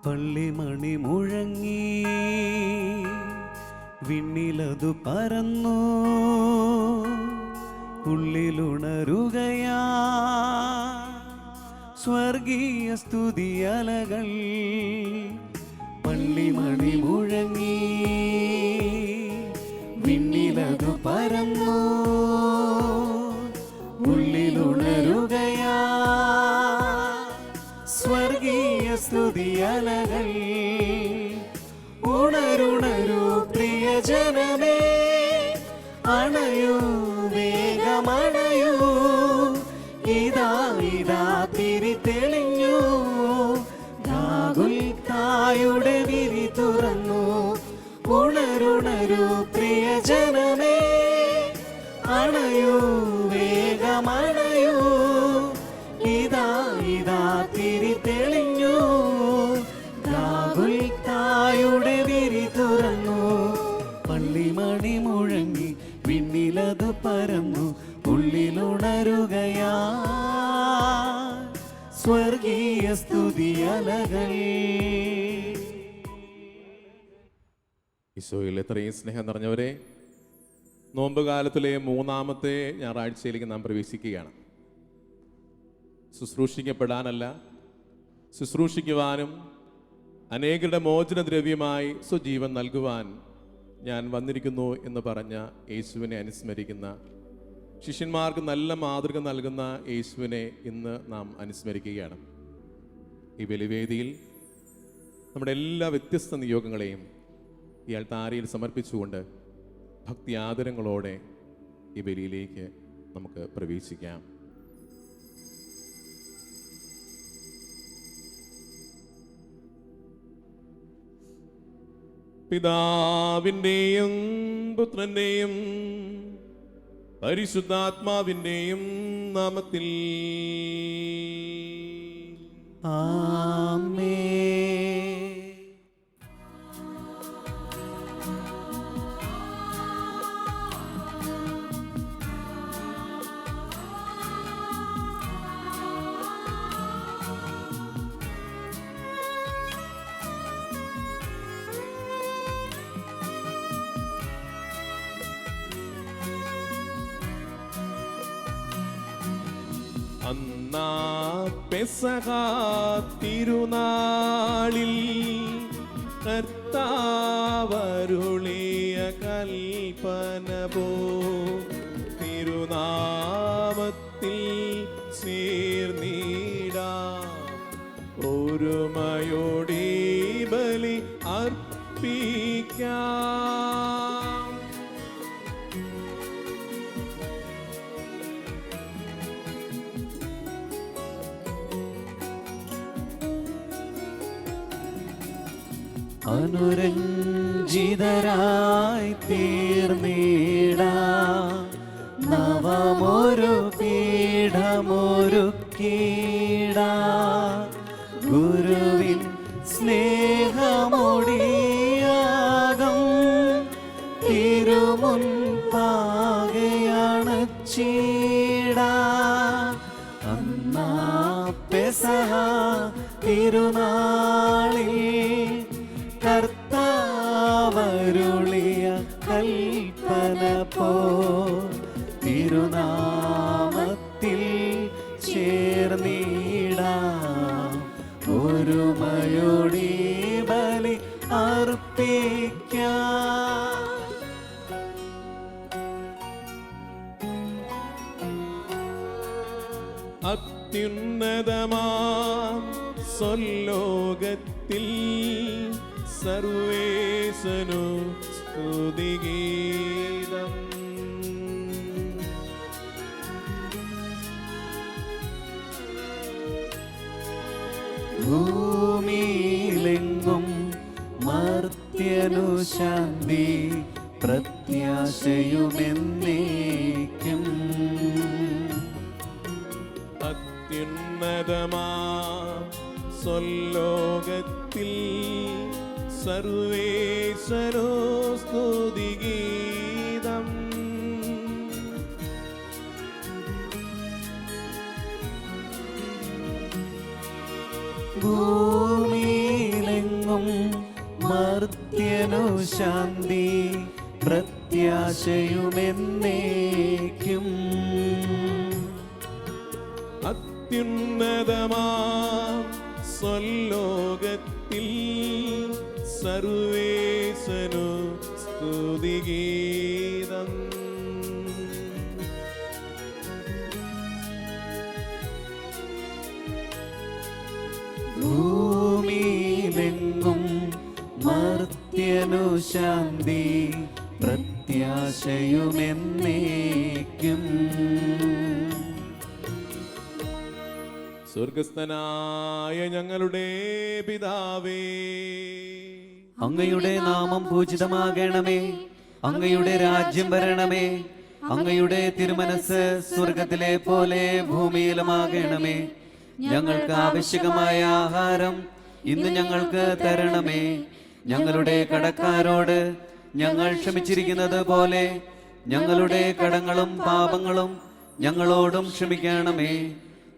പള്ളിമണി മുഴങ്ങി വിണ്ണിലതു പരന്നു, ഉള്ളിലുണരുകയാ സ്വർഗീയ സ്തുതിയലകൾ. പള്ളിമണി മുഴങ്ങി വിണ്ണിലതു പരന്നു, ഉള്ളിലുണരുകയാ സ്വർഗീയ സ്തുതിയലകൾ. ഉണരുണരു പ്രിയജനമേ, അണയൂ വേഗമണയൂ, ഇതാ ഇതാ തിരി തെളിഞ്ഞു, ഗാഗുൽത്തായുടെ വിരി തുറന്നു. ഉണരുണരു പ്രിയജനമേ, അണയൂ വേഗമണയൂ, ഇതാ ഇതാ തിരി തെളിഞ്ഞു, ഗാഗുൽത്തായുടെ വിരി തുറന്നു. പള്ളിമണി മുഴങ്ങി വിണ്ണിലതു പരന്നു, ഉള്ളിലുണരുകയാ സ്വർഗീയ സ്തുതിയലകൾ. ഈശോയിൽ എത്രയും സ്നേഹം നിറഞ്ഞവരെ, നോമ്പുകാലത്തിലെ മൂന്നാമത്തെ ഞായറാഴ്ചയിലേക്ക് നാം പ്രവേശിക്കുകയാണ്. ശുശ്രൂഷിക്കപ്പെടാനല്ല, ശുശ്രൂഷിക്കുവാനും അനേകരുടെ മോചനദ്രവ്യമായി സ്വജീവൻ നൽകുവാൻ ഞാൻ വന്നിരിക്കുന്നു എന്ന് പറഞ്ഞ യേശുവിനെ അനുസ്മരിക്കുന്ന, ശിഷ്യന്മാർക്ക് നല്ല മാതൃക നൽകുന്ന യേശുവിനെ ഇന്ന് നാം അനുസ്മരിക്കുകയാണ്. ഈ ബലിവേദിയിൽ നമ്മുടെ എല്ലാ വ്യത്യസ്ത നിയോഗങ്ങളെയും ഈ അൾത്താരയിൽ സമർപ്പിച്ചുകൊണ്ട് ഭക്തി ആദരങ്ങളോടെ ഈ ബലിയിലേക്ക് നമുക്ക് പ്രവേശിക്കാം. പിതാവിൻ്റെയും പുത്രൻ്റെയും പരിശുദ്ധാത്മാവിൻ്റെയും നാമത്തിൽ ആമേൻ. അന്നാ പെസഹ തിരുനാളിൽ കർത്താവരുളിയ കൽപ്പന പോ തിരുനാമത്തിൽ ചേർന്നിടാം, ഒരുമയോടെ ബലി അർപ്പിക്കാം. അനുരഞ്ജിതരായി തീർന്നിടാം, നവമൊരു പീഠമൊരുക്കിടാം. ഗുരുവിൻ സ്നേഹമൊടിയാകം തിരുമുൻപാകെയണച്ചിടാം. അന്നാ പെസഹ തിരുനാളിൽ കർത്താവരുളിയ കൽപ്പന പോ തിരുനാമത്തിൽ ചേർന്നിടാം, ഒരുമയോടെ ബലി അർപ്പിക്കാം. അത്യുന്നതമാം സ്വലോകത്തിൽ സർവേശനു സ്തുതിഗീതം. ഭൂമിയിലെങ്ങും മർത്യനു ശാന്തി പ്രത്യാശയുമെന്നേക്കും. അത്യുന്നതമാം സ്വലോകത്തിൽ സർവേശനോ സ്തുതിഗീതം. ഭൂമിയിലെ ഭൂമിയിലെങ്ങും മർത്യനു ശാന്തി പ്രത്യാശയുമെന്നേക്കും. അത്യുന്നതമാം സ്വലോകത്തിൽ സർവേശനു സ്തുതിഗീതം. ഭൂമിയിലെങ്ങും മർത്യനു ശാന്തി പ്രത്യാശയുമെന്നേക്കും. സ്വർഗസ്ഥനായ ഞങ്ങളുടെ പിതാവേ, അങ്ങയുടെ നാമം പൂജിതമാകണമേ. അങ്ങയുടെ രാജ്യം വരണമേ. അങ്ങയുടെ തിരുമനസ് സ്വർഗത്തിലെ പോലെ ഭൂമിയിലുമാകണമേ. ഞങ്ങൾക്ക് ആവശ്യമായ ആഹാരം ഇന്ന് ഞങ്ങൾക്ക് തരണമേ. ഞങ്ങളുടെ കടക്കാരോട് ഞങ്ങൾ ക്ഷമിച്ചിരിക്കുന്നത് പോലെ ഞങ്ങളുടെ കടങ്ങളും പാപങ്ങളും ഞങ്ങളോടും ക്ഷമിക്കണമേ.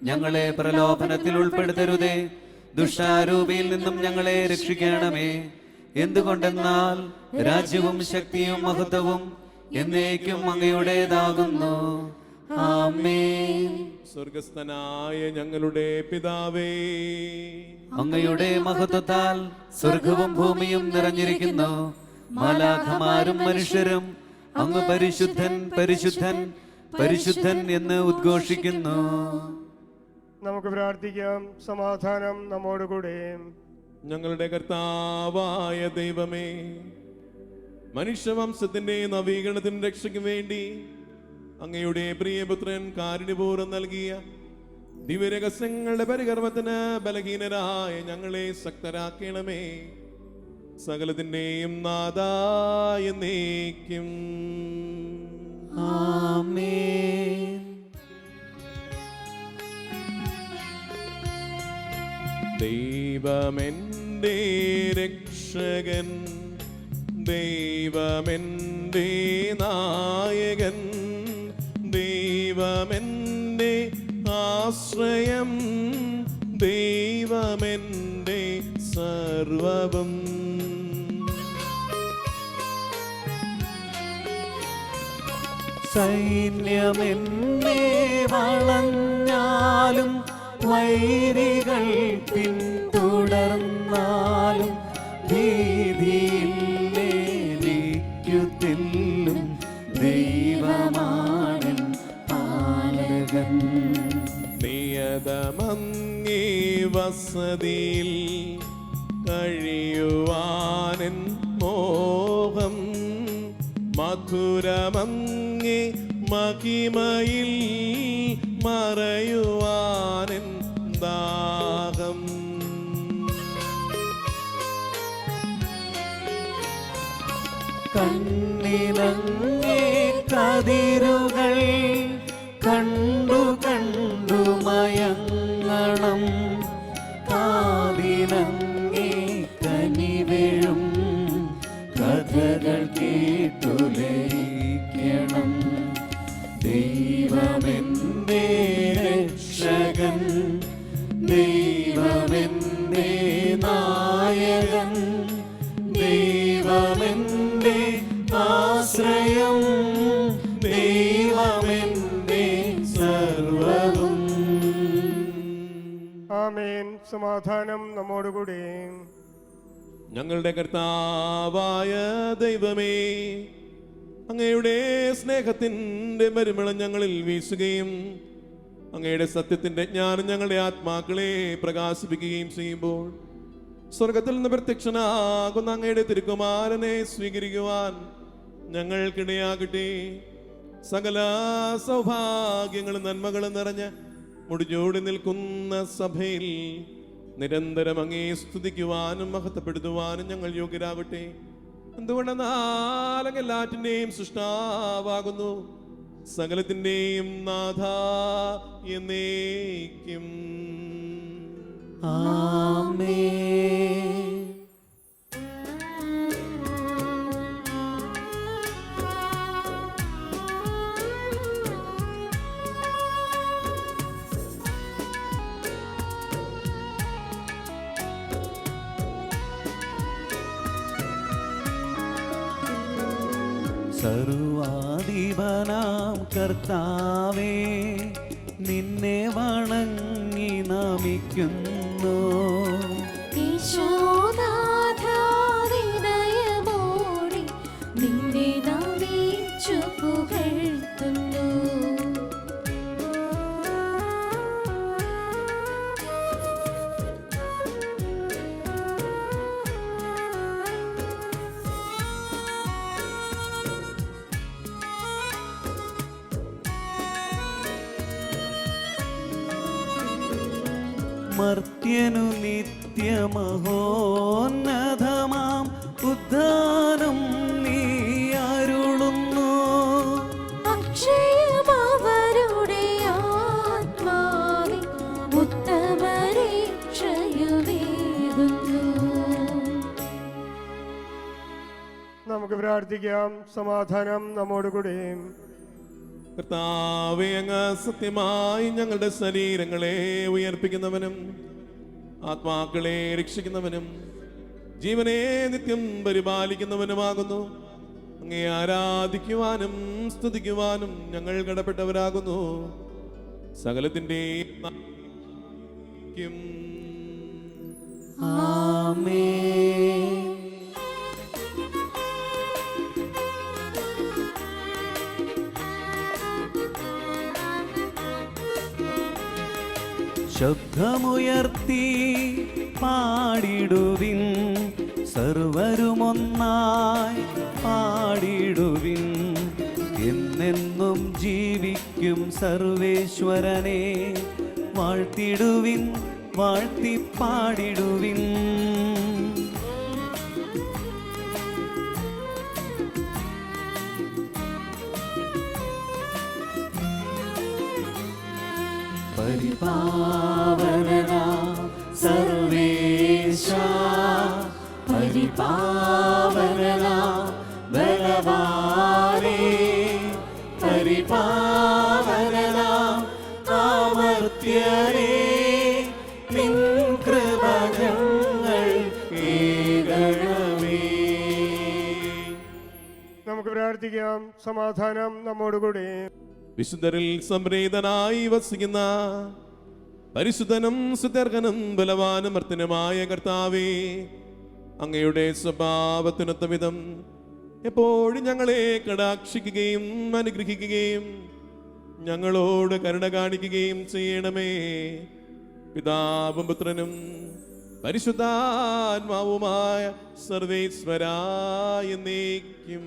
ഞങ്ങളെ പ്രലോഭനത്തിൽ ഉൾപ്പെടുത്തരുതേ, ദുഷ്ടാരൂപിയിൽ നിന്നും ഞങ്ങളെ രക്ഷിക്കണമേ. എന്തുകൊണ്ടെന്നാൽ രാജ്യവും ശക്തിയും മഹത്വവും എന്നേക്കും അങ്ങയുടേതാകുന്നു. ആമേൻ. സ്വർഗസ്ഥനായ ഞങ്ങളുടെ പിതാവേ, അങ്ങയുടെ മഹത്വത്താൽ സ്വർഗവും ഭൂമിയും നിറഞ്ഞിരിക്കുന്നു. മാലാഖമാരും മനുഷ്യരും അങ്ങ് പരിശുദ്ധൻ പരിശുദ്ധൻ പരിശുദ്ധൻ എന്ന് ഉദ്ഘോഷിക്കുന്നു. നമുക്ക് പ്രാർത്ഥിക്കാം. സമാധാനം നമ്മോടുകൂടെ. ഞങ്ങളുടെ കർത്താവായ ദൈവമേ, മനുഷ്യവംശത്തിന്റെ നവീകരണത്തിന് രക്ഷയ്ക്ക് വേണ്ടി അങ്ങയുടെ പ്രിയപുത്രൻ കാരുണ്യപൂർവ്വം നൽകിയ ദിവ്യരഹസ്യങ്ങളുടെ പരികർമ്മത്തിന് ബലഹീനരായ ഞങ്ങളെ ശക്തരാക്കണമേ. സകലത്തിന്റെയും നാഥായ എന്നേക്കും. ആമേൻ. ദൈവമെന്റെ രക്ഷകൻ, ദൈവമെന്റെ നായകൻ, ദൈവമെന്റെ ആശ്രയം, ദൈവമെന്റെ സർവവും. സൈന്യമെന്നെ വളഞ്ഞാലും വൈരികൾ പിന്തുടർന്നാലും ഭീതിയില്ലേലിക്കുത്തില്ലും ദൈവമാണൻ പാലകൻ. നിയതമങ്ങേ വസതിയിൽ കഴിയുവാനൻ മോഹം, മധുരമങ്ങേ മഹിമയിൽ മറയുവാനൻ ദാഹം. കണ്ണിലങ്ങേ കതിരുകൾ കണ്ടു കണ്ടു മയങ്ങണം, കാതിലങ്ങേ കനിവേഴും കഥകൾ കേട്ടു ലയിക്കണം. ദൈവമെന്റെ രക്ഷകൻ, ദൈവമെന്റെ നായകൻ, ദൈവമെന്റെ ആശ്രയം, ദൈവമെന്റെ സർവവും. ആമേൻ. സമാധാനം നമ്മോടുകൂടെ. ഞങ്ങളുടെ കർത്താവായ ദൈവമേ, അങ്ങയുടെ സ്നേഹത്തിൻ്റെ പരിമളം ഞങ്ങളിൽ വീശുകയും അങ്ങയുടെ സത്യത്തിൻ്റെ ജ്ഞാനം ഞങ്ങളുടെ ആത്മാക്കളെ പ്രകാശിപ്പിക്കുകയും ചെയ്യുമ്പോൾ സ്വർഗത്തിൽ നിന്ന് പ്രത്യക്ഷനാകുന്ന അങ്ങയുടെ തിരുക്കുമാരനെ സ്വീകരിക്കുവാൻ ഞങ്ങൾക്കിടയാകട്ടെ. സകല സൗഭാഗ്യങ്ങളും നന്മകളും നിറഞ്ഞ് മുടിഞ്ഞോടി നിൽക്കുന്ന സഭയിൽ നിരന്തരം അങ്ങേ സ്തുതിക്കുവാനും മഹത്വപ്പെടുത്തുവാനും ഞങ്ങൾ യോഗ്യരാകട്ടെ. എന്തുകൊണ്ടെന്നാൽ അങ്ങ് എല്ലാറ്റിൻ്റെയും സൃഷ്ടാവാകുന്നു, സകലത്തിൻ്റെയും നാഥ എന്നേക്കും. ആമേൻ. സർവാധിപനാം കർത്താവേ, നിന്നെ വണങ്ങി നമിക്കുന്നു. ഈശോനാഥാവിനയമോടെ നിന്നെ നമിച്ചു പുകഴ്ത്തുന്നു. മർത്യനു നിത്യമഹോന്നതമാം ഉദ്ധാനം നീ അരുളുന്നു. അക്ഷയമവരുടെ ആത്മാവിൽ ഉത്തമരക്ഷയുമേകുന്നു. നമുക്ക് പ്രാർത്ഥിക്കാം. സമാധാനം നമ്മോടുകൂടെ. കർത്താവേ, അങ്ങ് സത്യമായി ഞങ്ങളുടെ ശരീരങ്ങളെ ഉയർപ്പിക്കുന്നവനും ആത്മാക്കളെ രക്ഷിക്കുന്നവനും ജീവനെ നിത്യം പരിപാലിക്കുന്നവനുമാകുന്നു. അങ്ങേ ആരാധിക്കുവാനും സ്തുതിക്കുവാനും ഞങ്ങൾ കടപ്പെട്ടവരാകുന്നു. സകലത്തിൻ്റെയും ആമേൻ. ശബ്ദമുയർത്തി പാടിടുവിൻ, സർവരുമൊന്നായി പാടിടുവിൻ. എന്നെന്നും ജീവിക്കും സർവേശ്വരനെ വാഴ്ത്തിടുവിൻ, വാഴ്ത്തിപ്പാടിടുവിൻ. പരിപാവനനാം സർവേശാ, പരിപാവനനാം ബലവാനേ, പരിപാവനനാം അമർത്യനേ, നിൻ കൃപ ഞങ്ങൾ കേൾക്കണമേ. നമുക്ക് പ്രാർത്ഥിക്കാം. സമാധാനം നമ്മോടുകൂടെ. വിശുദ്ധരിൽ സംപ്രീതനായി വസിക്കുന്ന പരിശുദ്ധനും സുദീർഘനും ബലവാനും മർത്തനുമായ കർത്താവേ, അങ്ങയുടെ സ്വഭാവത്തിനൊത്ത വിധം എപ്പോഴും ഞങ്ങളെ കടാക്ഷിക്കുകയും അനുഗ്രഹിക്കുകയും ഞങ്ങളോട് കരുണ കാണിക്കുകയും ചെയ്യണമേ. പിതാവും പുത്രനും പരിശുദ്ധാത്മാവുമായ സർവേശ്വരായ എന്നേക്കും.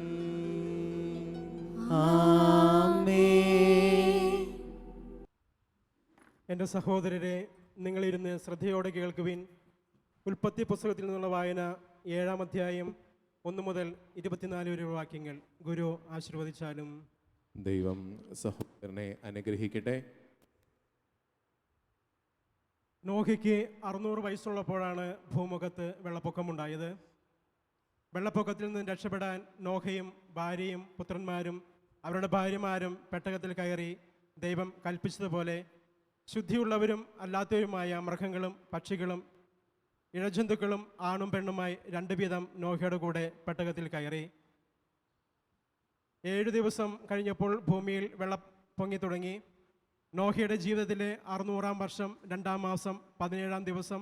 എൻ്റെ സഹോദരരെ, നിങ്ങളിരുന്ന് ശ്രദ്ധയോടെ കേൾക്കുവിൻ. ഉൽപ്പത്തി പുസ്തകത്തിൽ നിന്നുള്ള വായന 7-ാം അധ്യായം 1 മുതൽ 24 വരെ വാക്യങ്ങൾ. ഗുരു ആശീർവദിച്ചാലും. ദൈവം സഹോദരനെ അനുഗ്രഹിക്കട്ടെ. നോഹയ്ക്ക് 600 വയസ്സുള്ളപ്പോഴാണ് ഭൂമുഖത്ത് വെള്ളപ്പൊക്കമുണ്ടായത്. വെള്ളപ്പൊക്കത്തിൽ നിന്ന് രക്ഷപ്പെടാൻ നോഹയും ഭാര്യയും പുത്രന്മാരും അവരുടെ ഭാര്യമാരും പെട്ടകത്തിൽ കയറി ദൈവം കൽപ്പിച്ചതുപോലെ ശുദ്ധിയുള്ളവരും അല്ലാത്തവരുമായ മൃഗങ്ങളും പക്ഷികളും ഇഴജന്തുക്കളും ആണും പെണ്ണുമായി 2 വീതം നോഹയുടെ കൂടെ പെട്ടകത്തിൽ കയറി. 7 ദിവസം കഴിഞ്ഞപ്പോൾ ഭൂമിയിൽ വെള്ളം പൊങ്ങി തുടങ്ങി. നോഹയുടെ ജീവിതത്തിലെ 600-ാം വർഷം 2-ാം മാസം 17-ാം ദിവസം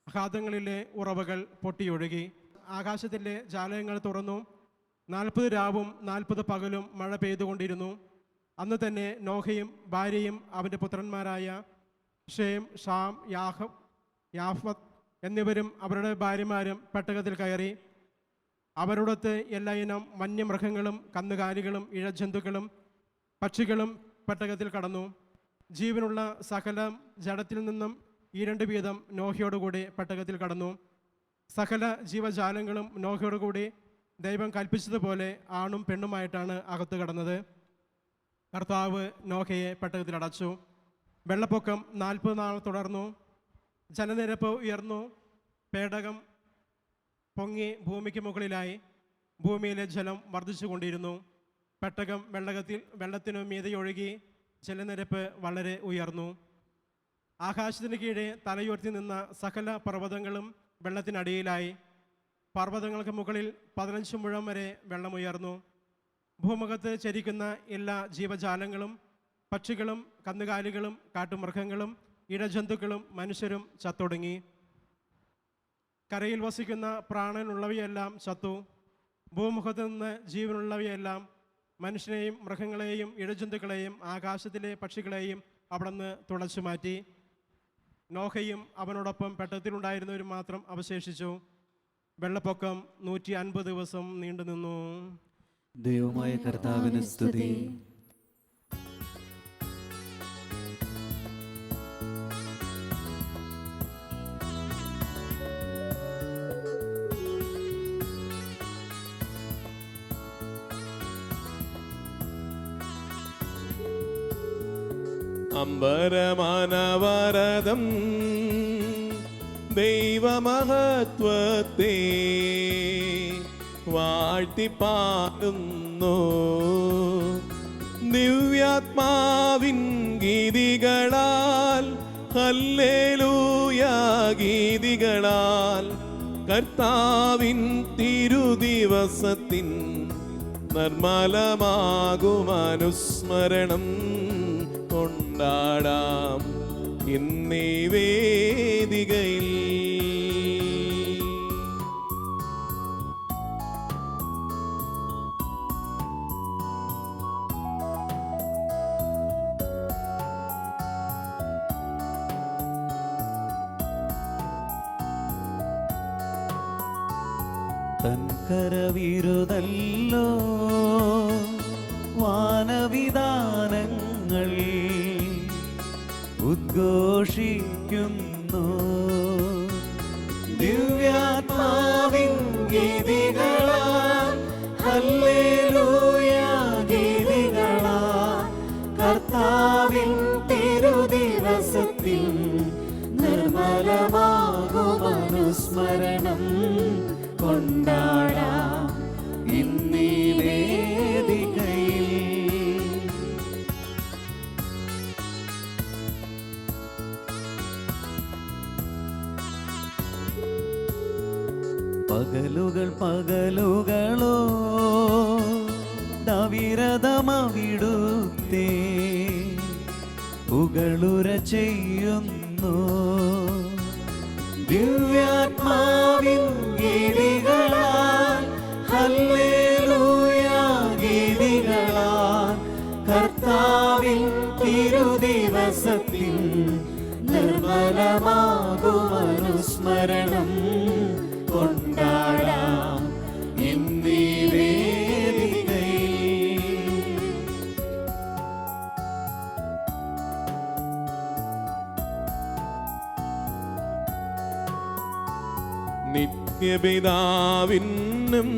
അഗാധങ്ങളിലെ ഉറവകൾ പൊട്ടിയൊഴുകി. ആകാശത്തിലെ ജാലകങ്ങൾ തുറന്നു. 40 രാവും 40 പകലും മഴ പെയ്തുകൊണ്ടിരുന്നു. അന്ന് തന്നെ നോഹയും ഭാര്യയും അവൻ്റെ പുത്രന്മാരായ ഷേം, ഷാം, യാഫത്ത് എന്നിവരും അവരുടെ ഭാര്യമാരും പെട്ടകത്തിൽ കയറി. അവരോടൊത്ത് എല്ലാ ഇനം വന്യമൃഗങ്ങളും കന്നുകാലികളും ഇഴജന്തുക്കളും പക്ഷികളും പെട്ടകത്തിൽ കടന്നു. ജീവനുള്ള സകല ജഡത്തിൽ നിന്നും 2 വീതം നോഹയോടുകൂടി പെട്ടകത്തിൽ കടന്നു. സകല ജീവജാലങ്ങളും നോഹയോടുകൂടി ദൈവം കൽപ്പിച്ചതുപോലെ ആണും പെണ്ണുമായിട്ടാണ് അകത്ത് കടന്നത്. കർത്താവ് നോഹയെ പെട്ടകത്തിൽ അടച്ചു. വെള്ളപ്പൊക്കം 40 നാൾ തുടർന്നു. ജലനിരപ്പ് ഉയർന്നു. പേടകം പൊങ്ങി ഭൂമിക്ക് മുകളിലായി. ഭൂമിയിലെ ജലം വർദ്ധിച്ചുകൊണ്ടിരുന്നു. പെട്ടകം വെള്ളത്തിനു മീതെ ഒഴുകി. ജലനിരപ്പ് വളരെ ഉയർന്നു. ആകാശത്തിന് കീഴെ തലയുയർത്തി നിന്ന സകല പർവ്വതങ്ങളും വെള്ളത്തിനടിയിലായി. പർവ്വതങ്ങൾക്ക് മുകളിൽ 15 മുഴം വരെ വെള്ളമുയർന്നു. ഭൂമുഖത്ത് ചരിക്കുന്ന എല്ലാ ജീവജാലങ്ങളും, പക്ഷികളും, കന്നുകാലികളും, കാട്ടുമൃഗങ്ങളും, ഇഴജന്തുക്കളും മനുഷ്യരും ചത്തൊടുങ്ങി. കരയിൽ വസിക്കുന്ന പ്രാണനുള്ളവയെല്ലാം ചത്തു. ഭൂമുഖത്ത് നിന്ന് ജീവനുള്ളവയെല്ലാം, മനുഷ്യനെയും മൃഗങ്ങളെയും ഇഴജന്തുക്കളെയും ആകാശത്തിലെ പക്ഷികളെയും അവിടുന്ന് തുടച്ചു മാറ്റി. നോഹയും അവനോടൊപ്പം പെട്ടകത്തിലുണ്ടായിരുന്നവരും മാത്രം അവശേഷിച്ചു. വെള്ളപ്പൊക്കം 150 ദിവസം നീണ്ടുനിന്നു. ദൈവമായ കർത്താവിന് സ്തുതി. അമ്പരമാനവരതം ദൈവമഹത്വത്തെ വാഴ്ത്തിപ്പാടുന്നു. ദിവ്യാത്മാവിൻ ഗീതികളാൽ, ഹല്ലേലൂയ ഗീതികളാൽ, കർത്താവിൻ തിരുദിവസത്തിൻ നിർമ്മലമാകുമനുസ്മരണം കൊണ്ടാടാം ഇന്നീ വേദികയിൽ. തൻകരവിരുതല്ലോ വാനവിധാനങ്ങൾ ഉദ്ഘോഷിക്കുന്നു. ദിവ്യാത്മാവിൻ ഗീതികളാൽ, ഹല്ലേലൂയ ഗീതികളാൽ, കർത്താവിൻ തിരുദിവസത്തിൽ നിർമ്മലമാകുമനുസ്മരണം കൊണ്ടാടാം ഇന്നീ വേദികയിൽ. പകലുകൾ പകലുകളോ നവിരതമവിടുത്തേ പുകളുര ചെയ്യുന്നു. ദിവ്യാത്മാവിൻ ഗീതികളാൽ, ഹല്ലേലൂയ ഗീതികളാൽ, കർത്താവിൻ തിരുദിവസത്തിൽ നിർമ്മലമാകുമനുസ്മരണം കൊണ്ടാടാം ഇന്നീ വേദികയിൽ. നിത്യപിതാവിനും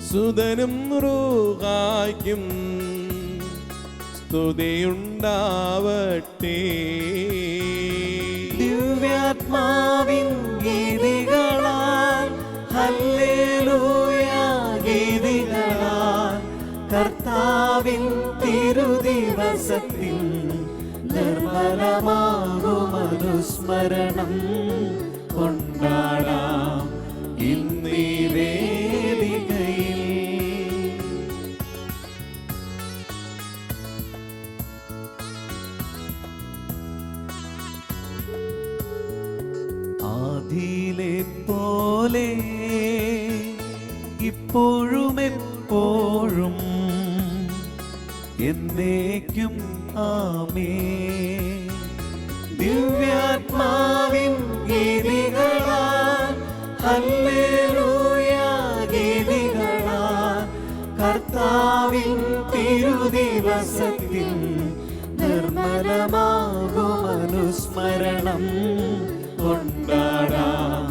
സുതനും റൂഹായ്ക്കും സ്തുതിയുണ്ടാവട്ടെ. ദിവ്യാത്മാവിൻ ഗീതികളാൽ, ഹല്ലേലൂയ ഗീതികളാൽ, കർത്താവിൻ തിരുദിവസത്തിൽ നിർമ്മലമാകുമനുസ്മരണം കൊണ്ടാടാം ഇന്നീ വേദികയിൽ. ആദിയിലെ പോലെ ഇപ്പോഴും എപ്പോഴും എന്നേക്കും ആമേൻ. ദിവ്യാത്മാവിൻ ഗീതികളാൽ, ഹല്ലേലൂയ ഗീതികളാൽ, കർത്താവിൻ തിരുദിവസത്തിൽ നിർമ്മലമാകുമനുസ്മരണം കൊണ്ടാടാം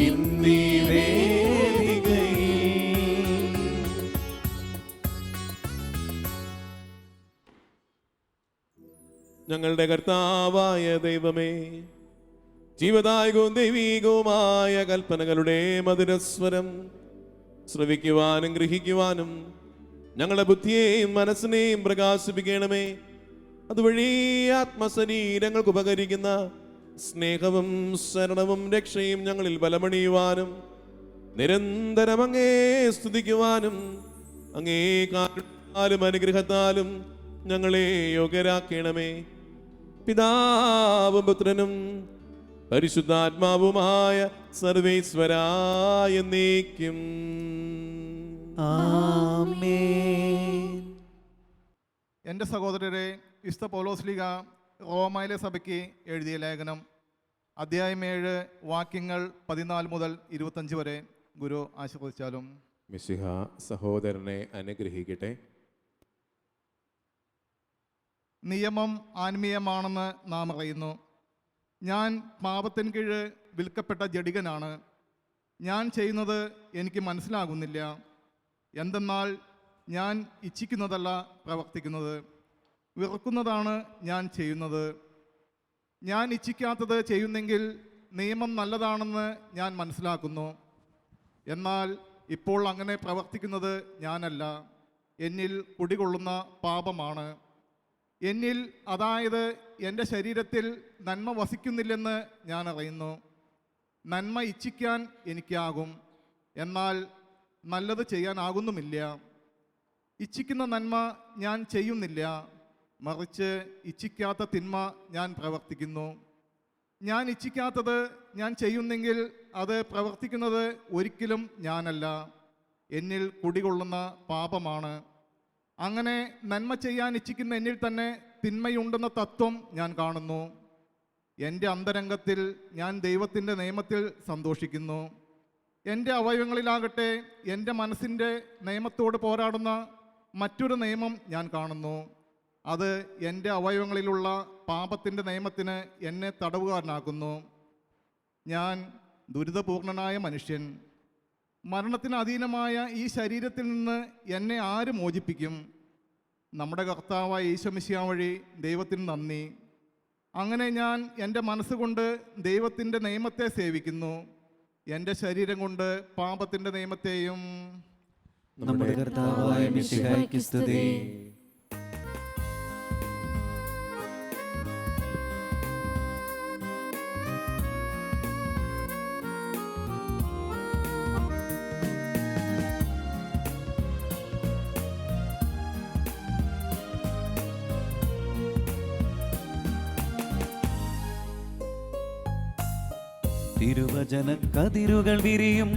ഇന്നീ വേദികയിൽ. ഞങ്ങളുടെ കർത്താവായ ദൈവമേ, ജീവദായകവും ദൈവീകവുമായ കൽപ്പനകളുടെ മധുരസ്വരം ശ്രവിക്കുവാനും ഗ്രഹിക്കുവാനും ഞങ്ങളുടെ ബുദ്ധിയെയും മനസ്സിനെയും പ്രകാശിപ്പിക്കണമേ. അതുവഴി ആത്മശരീരങ്ങൾക്ക് ഉപകരിക്കുന്ന സ്നേഹവും ശരണവും രക്ഷയും ഞങ്ങളിൽ ബലമണിയുവാനും നിരന്തരം അങ്ങേ സ്തുതിക്കുവാനും അങ്ങേ കാരുണ്യത്താലും അനുഗ്രഹത്താലും ഞങ്ങളെ യോഗ്യരാക്കണമേ. പിതാവും പുത്രനും പരിശുദ്ധാത്മാവുമായ സർവേശ്വരായ എന്നേക്കും. ആമേൻ. എൻ്റെ സഹോദരരെ, വിശുദ്ധ പൗലോസ്ലീഹ റോമയിലെ സഭയ്ക്ക് എഴുതിയ ലേഖനം അധ്യായം 7 വാക്യങ്ങൾ 14 മുതൽ 25 വരെ ഗുരു ആശീർവദിച്ചാലും. മിശിഹ സഹോദരനെ അനുഗ്രഹിക്കട്ടെ. നിയമം ആത്മീയമാണെന്ന് നാം അറിയുന്നു. ഞാൻ പാപത്തിന് കീഴ് വിൽക്കപ്പെട്ട ജഡികനാണ്. ഞാൻ ചെയ്യുന്നത് എനിക്ക് മനസ്സിലാകുന്നില്ല. എന്തെന്നാൽ ഞാൻ ഇച്ഛിക്കുന്നതല്ല പ്രവർത്തിക്കുന്നത്, വെറുക്കുന്നതാണ് ഞാൻ ചെയ്യുന്നത്. ഞാൻ ഇച്ഛിക്കാത്തത് ചെയ്യുന്നെങ്കിൽ നിയമം നല്ലതാണെന്ന് ഞാൻ മനസ്സിലാക്കുന്നു. എന്നാൽ ഇപ്പോൾ അങ്ങനെ പ്രവർത്തിക്കുന്നത് ഞാനല്ല, എന്നിൽ കുടികൊള്ളുന്ന പാപമാണ്. എന്നിൽ, അതായത് എൻ്റെ ശരീരത്തിൽ നന്മ വസിക്കുന്നില്ലെന്ന് ഞാൻ അറിയുന്നു. നന്മ ഇച്ഛിക്കാൻ എനിക്കാകും, എന്നാൽ നല്ലത് ചെയ്യാനാകുന്നുമില്ല. ഇച്ഛിക്കുന്ന നന്മ ഞാൻ ചെയ്യുന്നില്ല, മറിച്ച് ഇച്ഛിക്കാത്ത തിന്മ ഞാൻ പ്രവർത്തിക്കുന്നു. ഞാൻ ഇച്ഛിക്കാത്തത് ഞാൻ ചെയ്യുന്നെങ്കിൽ അത് പ്രവർത്തിക്കുന്നത് ഒരിക്കലും ഞാനല്ല, എന്നിൽ കുടികൊള്ളുന്ന പാപമാണ്. അങ്ങനെ നന്മ ചെയ്യാൻ ഇച്ഛിക്കുന്ന എന്നിൽ തന്നെ തിന്മയുണ്ടെന്ന തത്വം ഞാൻ കാണുന്നു. എൻ്റെ അന്തരംഗത്തിൽ ഞാൻ ദൈവത്തിൻ്റെ നിയമത്തിൽ സന്തോഷിക്കുന്നു. എൻ്റെ അവയവങ്ങളിലാകട്ടെ എൻ്റെ മനസ്സിൻ്റെ നിയമത്തോട് പോരാടുന്ന മറ്റൊരു നിയമം ഞാൻ കാണുന്നു. അത് എൻ്റെ അവയവങ്ങളിലുള്ള പാപത്തിൻ്റെ നിയമത്തിന് എന്നെ തടവുകാരനാക്കുന്നു. ഞാൻ ദുരിതപൂർണനായ മനുഷ്യൻ. മരണത്തിന് അധീനമായ ഈ ശരീരത്തിൽ നിന്ന് എന്നെ ആര് മോചിപ്പിക്കും? നമ്മുടെ കർത്താവായ ഈശോമിശിഹാ വഴി ദൈവത്തിന് നന്ദി. അങ്ങനെ ഞാൻ എൻ്റെ മനസ്സുകൊണ്ട് ദൈവത്തിൻ്റെ നിയമത്തെ സേവിക്കുന്നു, എൻ്റെ ശരീരം കൊണ്ട് പാപത്തിൻ്റെ നിയമത്തെയും. നമ്മുടെ കർത്താവായ മിശിഹായ്ക്ക് സ്തുതി. തിരുവചന കതിരുകൾ വിരിയും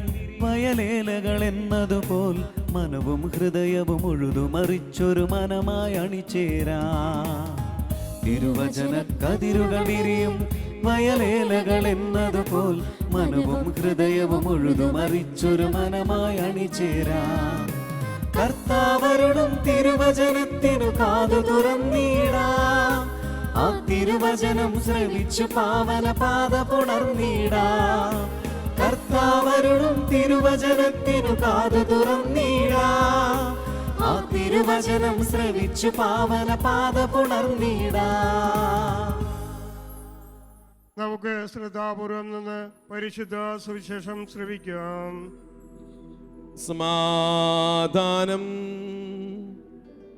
വയലേലകൾ എന്നതുപോൽ മനവും ഹൃദയവും ഉഴുതുമറിച്ചൊരു മനമായി അണിചേരാ. തിരുവചന കതിരുകൾ വിരിയും വയലേലകൾ എന്നതുപോൽ മനവും ഹൃദയവും ഉഴുതുമറിച്ചൊരു മനമായി അണിചേരാ. കർത്താവരുളും തിരുവചനത്തിനു കാതു തുറന്നീടാം. ആ തിരുവചനം ശ്രവിച്ചു പാവന പാത പുണർന്നീടാം. കർത്താവരുളും തിരുവചനത്തിനു കാതു തുറന്നീടാം. ആ തിരുവചനം ശ്രവിച്ചു പാവന പാത പുണർന്നീടാം. നമുക്ക് ശ്രദ്ധാപൂർവം നിന്ന് പരിശുദ്ധ സുവിശേഷം ശ്രവിക്കാം. സമാധാനം